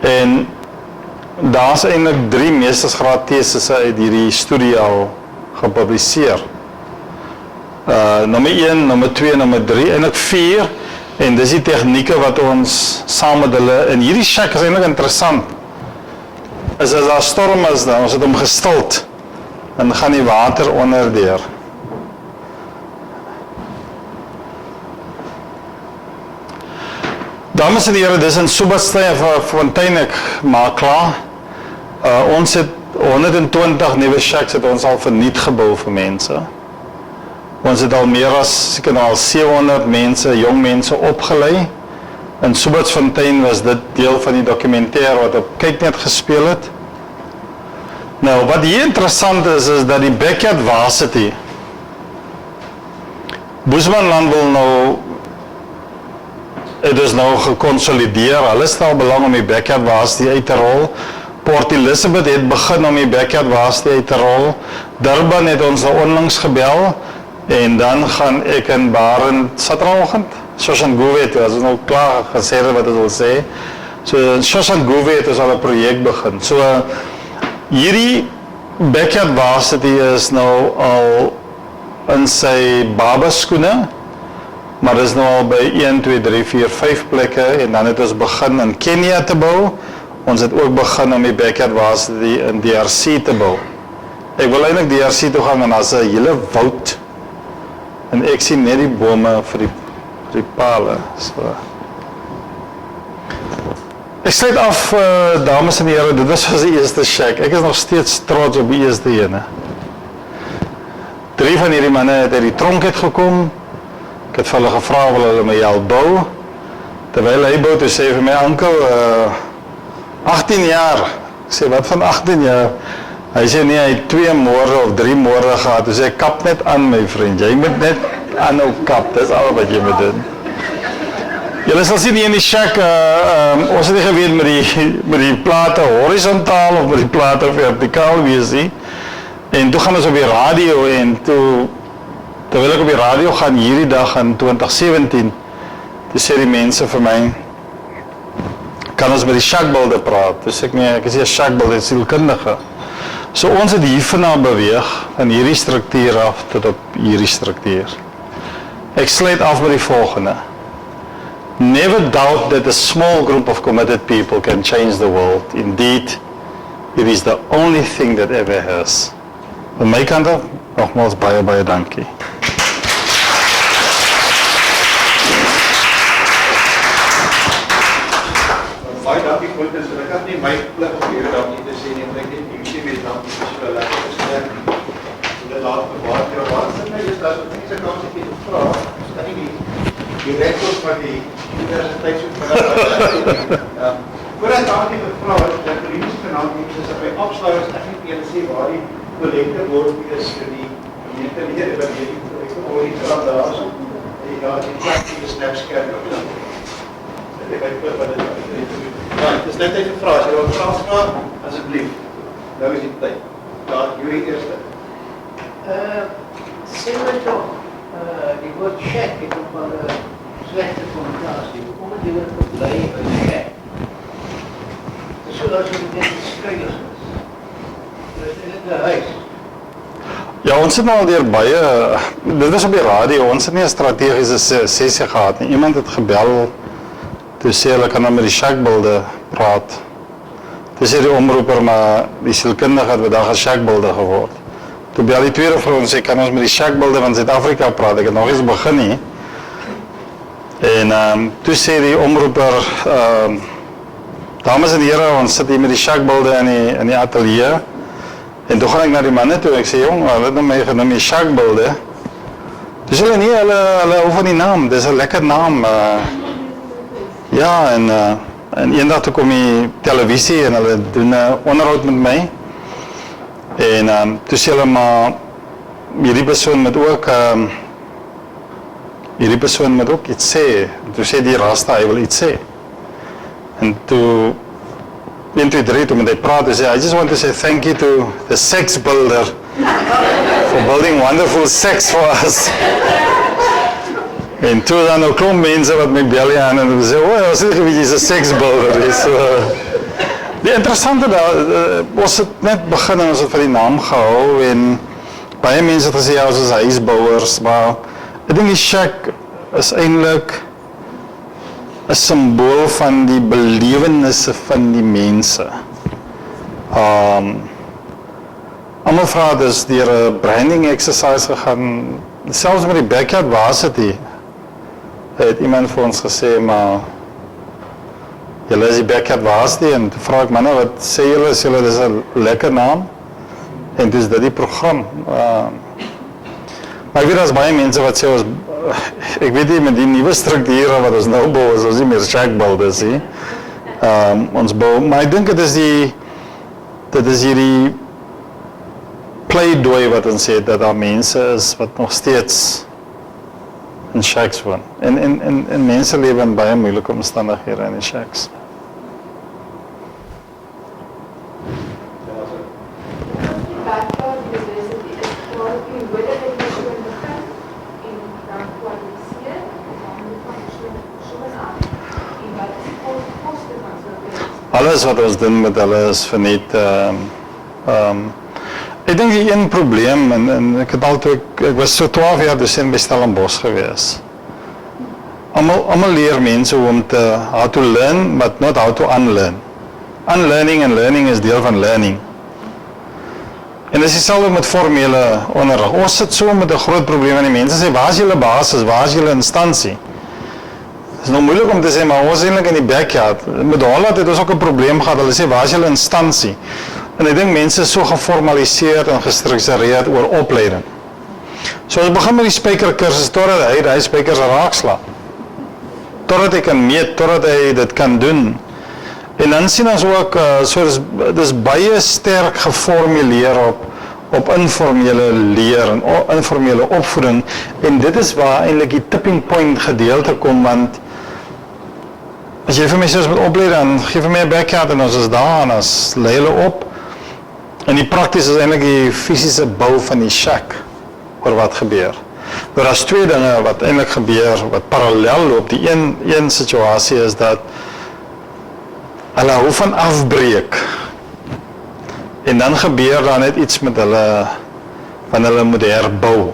en daar is eintlik 3 meestersgraad tesisse uit hierdie studie al gepubliseer. Nommer 1, nommer 2, nommer 3, eintlik 4, en dis die tegnieke wat ons saam met hulle, en hierdie shack is eintlik interessant, is as daar storm is, dan ons het hom gestild, en gaan die water onderdeur. Dames en heren, dis in Subatstein Fontein, ek maak klaar. Ons het 120 nuwe shacks het ons al verniet gebou vir mense. Ons het al meer as, seker nou al 700 mense, jong mense opgelei. In Subatfontein was dit deel van die dokumentaire wat op Kyknet gespeel het. Nou, wat hier interessant is dat die Backyard Varsity, Boesmanland wil nou, het is nou gekonsolideer, hulle stel belang om die Backyard Varsity uit te rol. Port Elizabeth het begin om die Backyard Varsity uit te rol. Durban het ons nou onlangs gebel, en dan gaan ek in Barend, Saterdagoggend, Shoshan Guve het, as ons nou klaar gesê wat het wil sê, so Shoshan Guve het ons al 'n projek begin. So, hierdie Backyard Varsity is nou al in sy babaskoene, maar is nou al by 1, 2, 3, 4, 5 plekke, en dan het ons begin in Kenia te bou. Ons het ook begin om die Backyard Varsity in DRC te bou. Ek wil eintlik DRC toe gaan, en as 'n hele woud, en ek sien net die bome vir die pale. So. Ek sluit af, dames en heren, dit was die eerste shack. Ek is nog steeds trots op die eerste ene. 3 van hierdie manne het uit die tronk uitgekom, Ek het vir hulle gevra wil hulle my help bou. Terwyl hy bou, toe sê hy vir my oom, 18 jaar. Ek sê, wat van 18 jaar? Hy sê nee, hy het 2 moorde of 3 moorde gehad. Toe sê ek, kap net aan my vriend. Jy moet net aanhou kap. Dis al wat jy moet doen. Julle sal sien hier in die shack, ons het nie geweet met die plate horizontaal of met die plate vertikaal wees nie. En toe gaan ons op die radio en terwyl ek op die radio gaan hierdie dag in 2017, toe sê die mense vir my, kan ons met die shackbuilder praat? Toe sê ek nee, ek is nie 'n shackbuilder, ek is sielkundige. So ons het hiervandaan beweeg, van hierdie struktuur af tot op hierdie struktuur. Ek sluit af met die volgende. Never doubt that a small group of committed people can change the world. Indeed, it is the only thing that ever has. Van my kant af, nogmaals baie dankie. Baie dankie Quentin, so ek kan nie my plig om hier dankie te sê nie, want ek net ietsie weet dankie vir so lekker gesprek. So dit laat bewaar jou waar sit my is dat ek se kans het te vra, dat ek die rekords van die universiteit so vir voordat dankie gevra het, dat die mense vanaand mense is op my afsluiters ek net eers sê waar die kollekte word is vir die gemeentelede wat ek oor die trap daar so. En daar die praktiese snapskerm op dan. Dit is baie wat ja, dis net tyd vir vrae. As jy wil vra, asseblief. Nou is die tyd. Daar Yuri eerste. Sê my toch, die woord check het ook wel slechte connotatie. Hoe kom die woord bly uit check? Het is so dat jy net skuilig is. Dit is in 'n huis. Ja, ons het nou al deur baie, dit was op die radio, ons het nie 'n strategiese sessie gehad nie. Iemand het gebel, toe sê hulle kan nou met die shackbuilder praat. Toe sê die omroeper, maar die sielkundige het vandag 'n shackbuilder geword. Toe bel die tweede vrou en sê, kan ons met die shackbuilder van Suid-Afrika praat? Ek het nog eens begin nie. En toe sê die omroeper, dames en here, ons sit hier met die shackbuilder in die atelier. En toe gaan ek na die manne toe, ek sê, jong, hulle het nou my genoem die shackbuilder. Toe sê hulle nie, hulle hou van die naam, dis 'n lekker naam. Ja, en eendag toe kom die televisie en hulle doen 'n onderhoud met my. En toe sê hulle, maar hierdie persoon moet ook iets sê. Toe sê die Rasta, hy wil iets sê. En toe 1, 2, 3, toe met hy praat, hy sê, I just want to say thank you to the sex builder for building wonderful sex for us. En toe dan ook klomp mense wat my bel aan en hulle sê, ons het geweet jy's 'n sex builder. So, die interessante daar, ons het net begin en ons het vir die naam gehou en baie mense het gesê, ja, ons is huisbouers, maar ek dink die shack is eintlik 'n simbool van die belewennisse van die mense. Almal vra dus deur 'n branding exercise gegaan, selfs met die backyard varsity. Het iemand vir ons gesê, maar julle is die backyard varsity en toe vra ek manne, wat sê julle, is julle dis 'n lekker naam? En dis dit die program. Maar ek weet daar's baie mense wat sê ons ek weet nie met die nuwe strukture wat ons nou bou, is ons nie meer shackbuilders nie. Ons bou, maar ek dink dit is hierdie pleidooi wat ons sê, dat daar mense is wat nog steeds in shacks woon. En mense lewe in baie moeilike omstandighede in die shacks. Alles wat ons doen met hulle is verniet. Ek dink die een probleem, en ek het altyd, ek was so 12 jaar dosent by Stellenbosch gewees. Almal leer mense om how to learn, but not how to unlearn. Unlearning en learning is deel van learning. En dis dieselfde met formele onderrig. Ons sit so met 'n groot probleem en die mense sê, waar is julle basis, waar is julle instansie? Het is nou moeilik om te sê, maar ons is eintlik in die backyard. Met Holland het ons ook 'n probleem gehad, hulle sê, waar is julle instansie? En ek dink mense is so geformaliseerd en gestruktureerd oor opleiding. So ons begin met die spykerkursus totdat hy die spykers raakslaan. Totdat hy kan meet, totdat hy dit kan doen. En dan sien ons ook, so dis baie sterk geformuleer op informele leer en informele opvoeding, en dit is waar eintlik die tipping point gedeelte kom, want as jy vir my sê moet opleid, dan gee vir my 'n backyard en ons is daar en ons lei hulle op. En die prakties is eintlik die fisiese bou van die shack oor wat gebeur. Maar daar's twee dinge wat eintlik gebeur wat parallel loop. Die een situasie is dat hulle hou van afbreek. En dan gebeur daar net iets met hulle, van hulle moet herbou.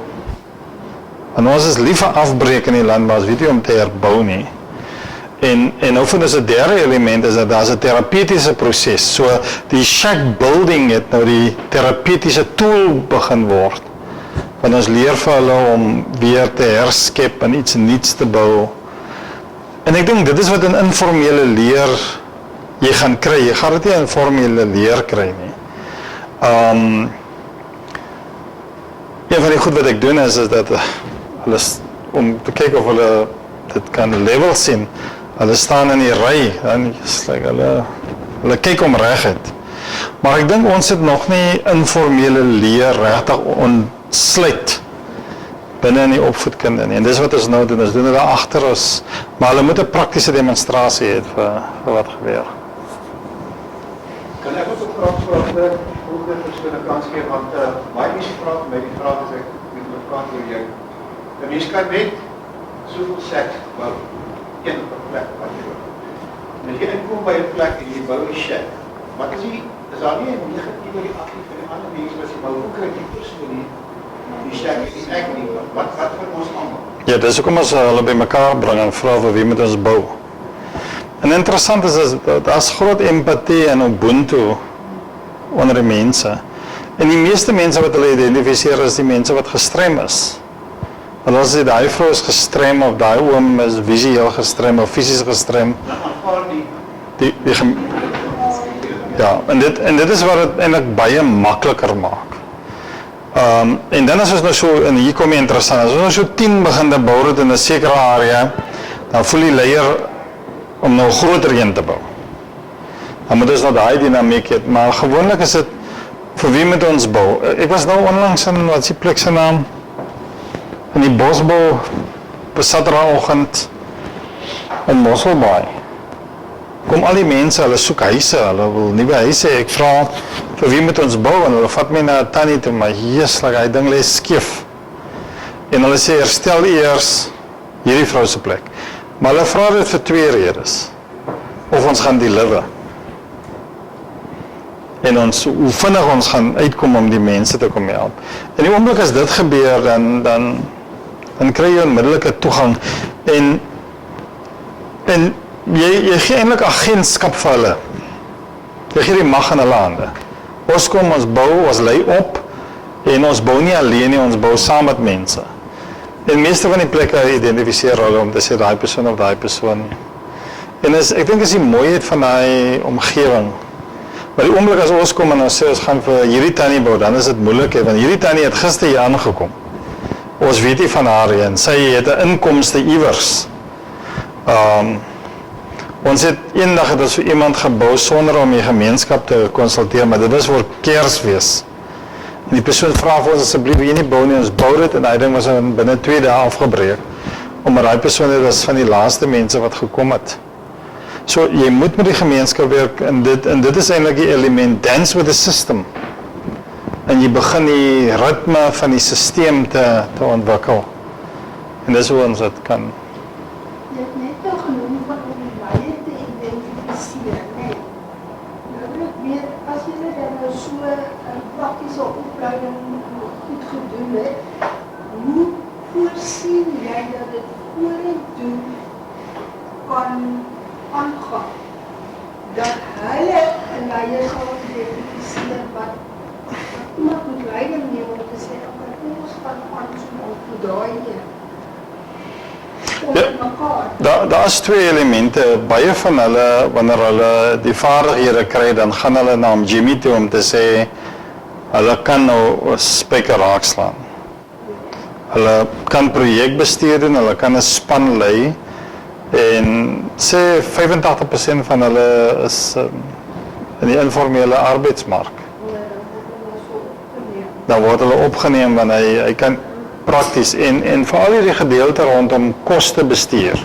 En ons is lief vir afbreek in die land, maar ons weet nie om te herbou nie. En nou vind ons 'n derde element is dat daar's 'n terapeutiese proses. So die shack building het nou die terapeutiese tool begin word. Want ons leer vir hulle om weer te herskep en iets nuuts te bou. En ek dink dit is wat in informele leer jy gaan kry. Jy gaan dit nie in formele leer kry nie. Een van die goed wat ek doen is dat hulle, om te kyk of hulle dit kan level sien, hulle staan in die ry, dan is like hulle kyk om reguit. Maar ek dink ons het nog nie informele leer regtig ontsluit binne in die opvoedkunde nie. En dis wat ons nou doen, ons doen dit daar agter ons, maar hulle moet 'n praktiese demonstrasie hê vir wat gebeur. Kan ek ook 'n vraag vra hoe dit verskillende kans gee, want baie mense vra vir my, die vraag is ek moet met praat oor jou. 'n Mens kan net soveel seks bou, een op 'n plek wat jy wil. En as jy inkom by 'n plek en jy bou 'n shack, wat is daar nie 'n negatiewe reaksie van die ander mense wat jy bou? Hoe kry jy persoon die shack is ek nie, wat vir ons almal? Ja, dis hoekom ons hulle by mekaar bring en vra vir wie moet ons bou. En interessant is daar's groot empatie en ubuntu onder die mense. En die meeste mense wat hulle identifiseer is die mense wat gestrem is. Want as jy daai vrou is gestrem of daai oom is visueel gestrem of fisies gestrem. Ja, en dit is wat dit eintlik baie makliker maak. En dan as ons nou so, en hier kom jy interessant, as ons nou so 10 begin te bou het in 'n sekere area, dan voel die leier om nou groter een te bou. Dan moet ons nou daai dinamiek hê, maar gewoonlik is dit vir wie moet ons bou? Ek was nou onlangs in wat is die plek se naam? In die Bosbou Saterdagoggend in Mosselbaai. Kom al die mense, hulle soek huise, hulle wil nuwe huise. Ek vra vir wie moet ons bou en hulle vat my na 'n tannie toe, maar jeeslik, hy ding lê skief. En hulle sê herstel eers hierdie vrou se plek. Maar hulle vra dit vir 2 redes. Of ons gaan deliver. En hoe vinnig ons gaan uitkom om die mense te kom help. En die oomblik as dit gebeur, dan kry jy onmiddellike toegang. En jy gee eintlik agentskap vir hulle. Jy gee die mag in hulle hande. Ons kom, ons bou, ons lei op, en ons bou nie alleen nie, ons bou saam met mense. En meeste van die plekke identifiseer hulle om te sê daai persoon of daai persoon. En ek dink is die mooiheid van daai omgewing. Maar die oomblik as ons kom en ons sê ons gaan vir hierdie tannie bou, dan is dit moeilik, want hierdie tannie het gister hier aangekom. Ons weet nie van haar nie, en sy het 'n inkomste iewers. Ons het eendag het ons vir iemand gebou sonder om die gemeenskap te konsulteer, maar dit was voor Kersfees. En die persoon vra vir ons asseblief, wil jy nie bou nie, ons bou dit, en hy ding was binne 2 dae afgebreek. Omdat daai persoon dit was van die laaste mense wat gekom het. So jy moet met die gemeenskap werk, en dit is eintlik die element, dance with the system. En jy begin die ritme van die stelsel te ontwikkel. En dis hoe ons dit kan. Jy het net nou genoem van om die leier te identifiseer, nee. Nou ek weet, as jy dan nou so 'n praktiese opleiding goed gedoen het, hoe voorsien jy dat dit vorentoe kan aangaan? Dat hulle 'n leier sal identifiseer wat iemand moet leiding neem om te sê, maar ons gaan aan so daai Daar is 2 elemente. Baie van hulle, wanneer hulle die vaardighede kry, dan gaan hulle na Jimmy toe om te sê, hulle kan nou 'n spyker raakslaan. Hulle kan projekbestuur doen, hulle kan 'n span lei en sê 85% van hulle is in die informele arbeidsmark. Dan word hulle opgeneem want hy kan prakties en veral hierdie gedeelte rondom koste bestuur.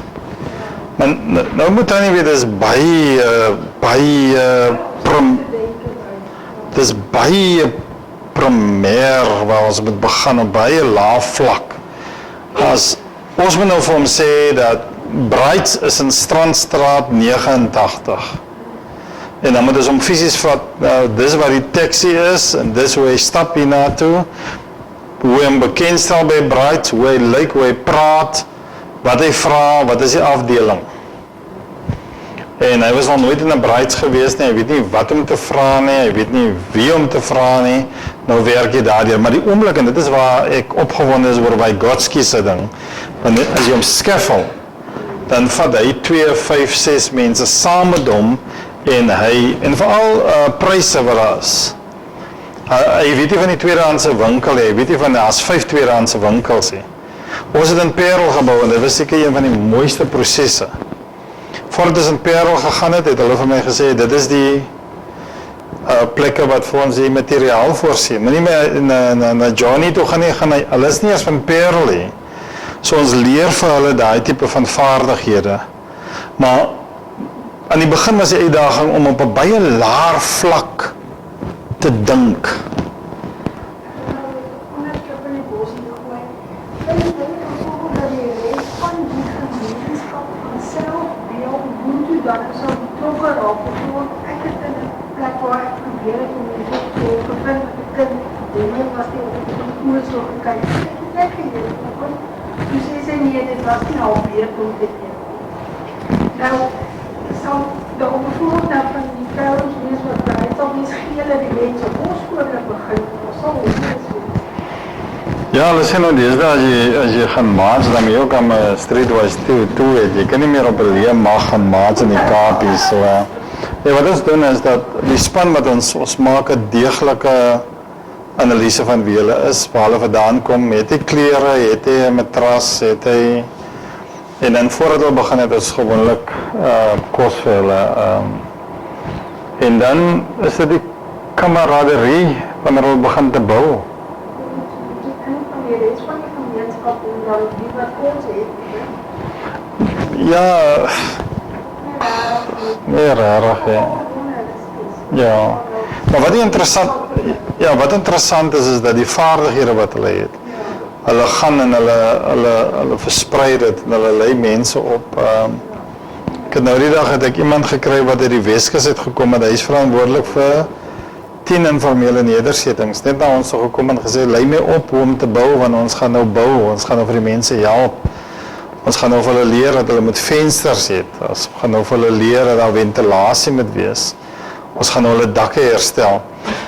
Maar nou moet hy nie weet dis baie primêr waar ons moet begin op baie laaf vlak. As ons moet nou vir hom sê dat Brights is in Strandstraat 89. En dan moet ons hom fisies vat, dis waar die taxi is en dis hoe hy stap hierna toe. Hoe hy hom bekendstel by Brights, hoe hy lyk, hoe hy praat, wat hy vra, wat is die afdeling. En hy was nog nooit in 'n Brights gewees nie, hy weet nie wat om te vra nie, hy weet nie wie om te vra nie, nou werk jy daardeur. Maar die oomblik, en dit is waar ek opgewonde is oor Vygotsky se ding, want as jy hom skiffel, dan vat hy 2, 5, 6 mense saam met hom, en veral pryse wat daar is. Hy weet nie van die tweedehandse winkel, hy weet nie van daar's 5 tweedehandse winkels nie. Ons het in Parel gebou en dit was seker een van die mooiste prosesse. Voordat ons in Parel gegaan het hulle vir my gesê, dit is die plekke wat vir ons die materiaal voorsien. Maar nie meer na Johnny toe gaan nie, hulle is nie eens van Parel nie. So ons leer vir hulle daai tipe van vaardighede. Maar aan die begin was die uitdaging om op 'n baie laer vlak te dink. Nou, sal de overvloed van die vrouwens wees wat draait, sal nie schelen die mense op ons skole begin, ons sal ons wees. Ja, hulle sê nou deesdae as jy gaan maats, dan moet jy ook aan 'n streetwise toe het. Jy kan nie meer op 'n leë mag gaan maats in die Kaap hier so. Wat ons doen is dat die span wat ons maak 'n deeglike analise van wie hulle is, waar hulle vandaan kom, het hy klere, het hy 'n matras, het hy en dan voordat hulle begin het ons gewoonlik kos vir hulle en dan is dit die kameraderie wanneer hulle begin te bou. Ja, nee, rarig, ja. Maar wat interessant is dat die vaardighede wat hulle het, hulle gaan en hulle versprei dit en hulle lei mense op. Ek het nou die dag het ek iemand gekry wat uit die Weskus het gekom en hy is verantwoordelik vir 10 informele nedersettings. Net na ons gekom en gesê, lei my op hoe om te bou, want ons gaan nou bou, ons gaan nou vir die mense help. Ons gaan nou vir hulle leer dat hulle met vensters het. Ons gaan nou vir hulle leer dat daar ventilasie moet wees. Ons gaan nou hulle dakke herstel.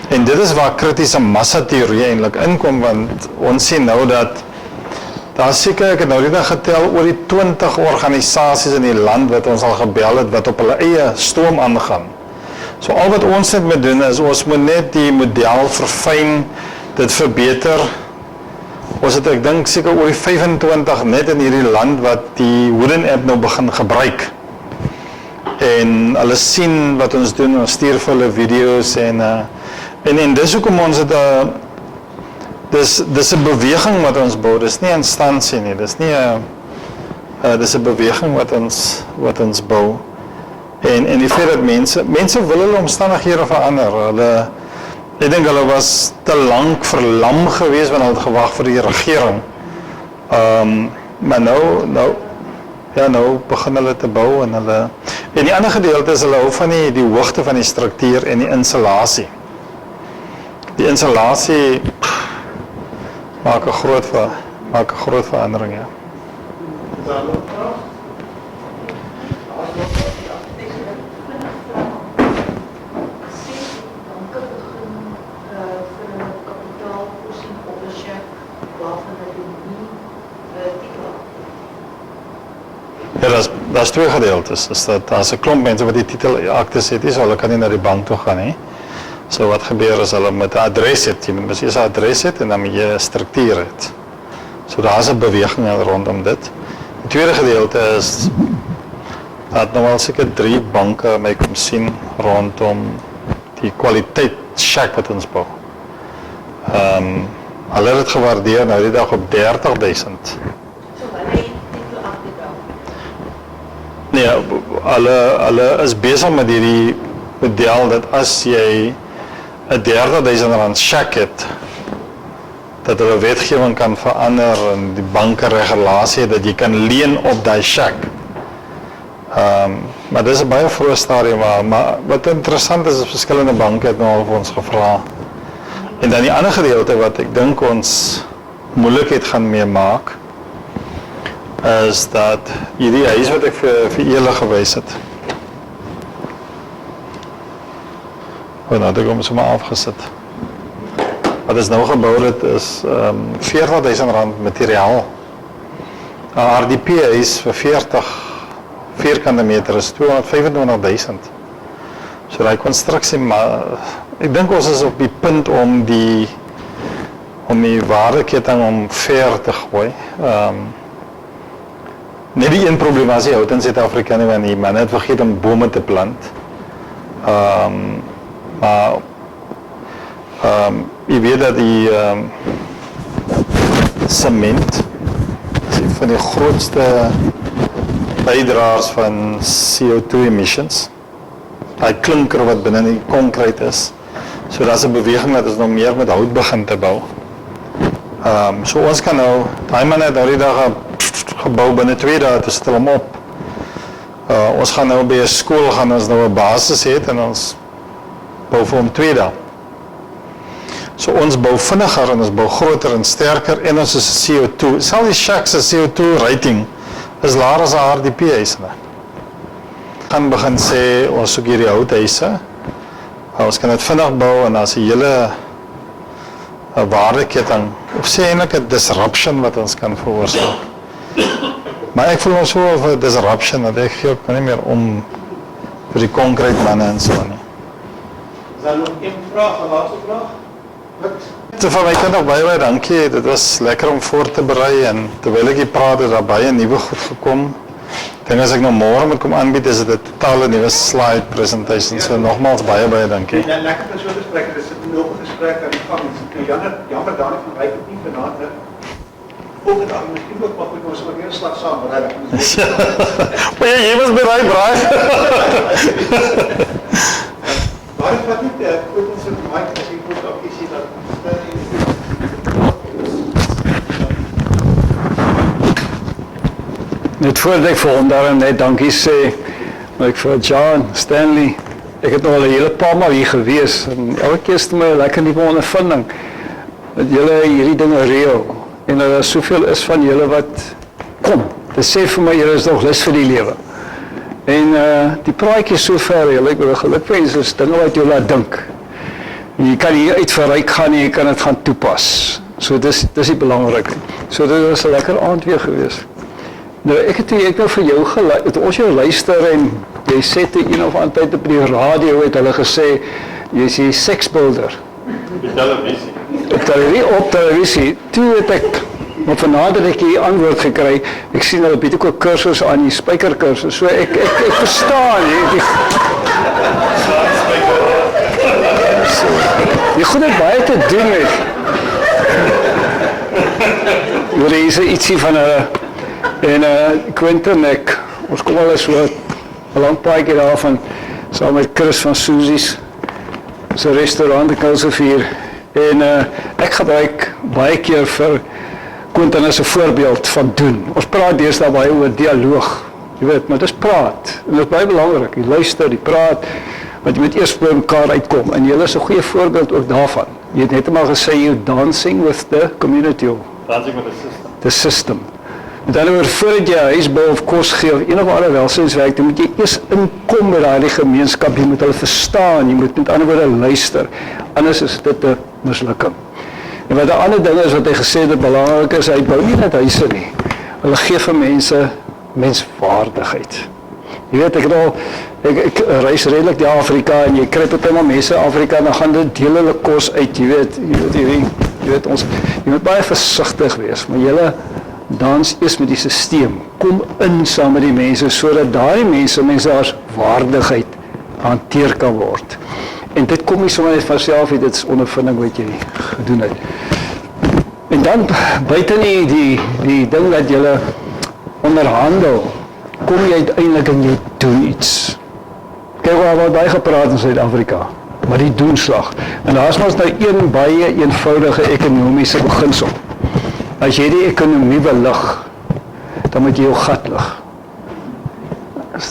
En dit is waar kritiese massateorie eintlik inkom, want ons sien nou dat daar seker, ek het nou die dag getel, oor die 20 organisasies in die land wat ons al gebel het, wat op hulle eie stoom aangaan. So al wat ons net moet doen is, ons moet net die model verfyn, dit verbeter. Ons het, ek dink, seker oor die 25 net in hierdie land wat die Wooden app nou begin gebruik. En hulle sien wat ons doen, ons stuur vir hulle video's en dis hoekom ons het dis 'n beweging wat ons bou, dis nie 'n instansie nie, dis nie 'n beweging wat ons bou. En die feit dat mense wil hulle omstandighede verander. Ek dink hulle was te lank verlam geweest want hulle het gewag vir die regering. Maar nou begin hulle te bou en die ander gedeelte is hulle hou van die hoogte van die struktuur en die installasie. Die installasie maak 'n groot verandering, ja. Ja, daar's twee gedeeltes. Daar's 'n klomp mense wat die titelaktes het, so hulle kan nie na die bank toe gaan nie. So wat gebeur is hulle met 'n adres het, jy moet eers 'n adres het en dan moet jy 'n struktuur het. So daar is 'n beweging rondom dit. Die tweede gedeelte is dat nou al seker 3 banke my kom sien rondom die kwaliteit shack wat ons bou. Hulle het dit gewaardeer nou die dag op 30.000. So hulle het titel aangedag. Nee, hulle is besig met hierdie model dat as jy 'n 30.000 rand shack het, dat hulle wetgewing kan verander en die banke regulasie dat jy kan leen op daai shack. Maar dis 'n baie vroeë stadium, maar wat interessant is verskillende banke het nou al vir ons gevra. En dan die ander gedeelte wat ek dink ons moeilikheid gaan mee maak, is dat hierdie huis wat ek vir julle gewys het. Nou, dit kom sommer afgesit. Wat is nou gebou het is 40.000 rand materiaal. 'n RDP huis vir 40 vierkante meter is 225.000. So daai konstruksie, maar ek dink ons is op die punt om die waardeketting omver te gooi. Net die een probleem as jy hout in Suid-Afrika nie, want die man het vergeet om bome te plant. Maar jy weet dat die cement is een van die grootste bydraers van CO2 emissions. Die klinker wat binne die konkreet is. So dat is 'n beweging dat ons nog meer met hout begin te bou. So ons kan nou, daai man het nou die dag gebou binne 2 dae, te stel hom op. Ons gaan nou by 'n skool gaan ons nou 'n basis hê en ons bou vir hom 2 dae. So ons bou vinniger en ons bou groter en sterker en ons is CO2. Selfs die shacks se CO2 rating is laer as 'n RDP huis. Kan begin sê ons soek hierdie houthuise. Ons kan dit vinnig bou en as 'n hele waardeketting of sê eintlik 'n disruption wat ons kan veroorsaak. Maar ek voel ons so of 'n disruption dat ek gee ook nie meer om vir die konkrete manne en so nie. Is daar nog een vraag, 'n laaste vraag? So van my kant nog baie dankie. Dit was lekker om voor te berei en terwyl ek hier praat het daar baie nuwe goed gekom. Ek dink as ek nou môre moet kom aanbied is dit 'n totale nuwe slide presentation. So nogmaals baie dankie. En lekker vir so 'n gesprek, dis 'n oop gesprek aan die gang. Jammer Dani van Wyk het nie vanaand volgende dag miskien ook maar goed ons sommer weer 'n slag saam berei. Maar jy was berei, braai. Maar ek vat net ook ons in mic as jy moet ook sien dat net voordat ek vir hom daarom net dankie sê, maar ek vir John, Stanley, ek het nou al 'n hele paar maal hier gewees en elke keer is dit my 'n lekker nuwe ondervinding dat julle hierdie dinge reël en dat daar soveel is van julle wat kom. Dit sê vir my julle is nog lus vir die lewe. En die praatjie so ver, julle, ek wil gelukwens is dinge wat jy laat dink. Jy kan hier uit verryk gaan en jy kan dit gaan toepas. So dis die belangrike. So dit was 'n lekker aand weer gewees. Nou ek het nou vir jou geluister, ons jou luister en jy sê te een of ander tyd op die radio het hulle gesê jy's 'n seksbuilder. Op televisie. Toe het ek maar vanaand het ek hier antwoord gekry. Ek sien hulle bied ook 'n kursus aan, die spykerkursus. So ek verstaan jy. Jy goed het baie te doen met. Jy is ietsie van 'n en Quentin ons kom al so 'n lang paadjie daarvan saam met Chris van Susie's se restaurant in Kuilsrivier en ek gebruik baie keer vir Quentin as 'n voorbeeld van doen. Ons praat deesdae baie oor dialoog. Jy weet, maar dis praat. En dit is baie belangrik. Jy luister, jy praat, want jy moet eers by mekaar uitkom en jy is 'n goeie voorbeeld ook daarvan. Jy het net eendag gesê you dancing with the community. Dancing with the system. The system. Met ander woorde, voordat jy 'n huis bou of kos gee of enige ander welsynswerk, dan moet jy eers inkom by daardie gemeenskap. Jy moet hulle verstaan, jy moet met ander woorde luister. Anders is dit 'n mislukking. En wat 'n ander ding is wat hy gesê het belangrik is, hy bou nie net huise nie. Hulle gee vir mense menswaardigheid. Jy weet, ek reis redelik die Afrika en jy kry partymal mense in Afrika en dan gaan dit deel hulle kos uit, jy weet hierdie Jy weet, jy moet baie versigtig wees, maar julle dans eers met die stelsel. Kom in saam met die mense, sodat daardie mense as waardigheid hanteer kan word. En dit kom nie sommer net van self, dit is ondervinding wat jy gedoen het. En dan, buiten die ding dat julle onderhandel, kom jy uiteindelik en jy doen iets. Kijk, we hebben baie gepraat in Suid-Afrika, maar die doenslag. En daar is ons nou een baie eenvoudige ekonomiese beginsel. As jy die ekonomie wil lig, dan moet jy jou gat lig.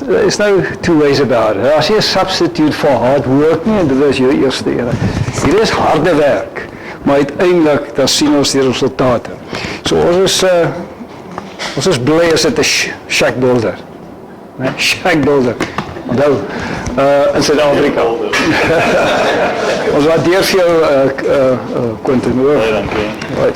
There's no two ways about it. As jy 'n substitute for hard work nie, en dit is jou eerste ere. Hier is harde werk, maar uiteindelik dan sien ons die resultate. So ons is bly as dit 'n shack builder. Nee, shack builder. Onthou, in Suid-Afrika. Ons waardeer vir jou Quentin. Baie dankie. Right.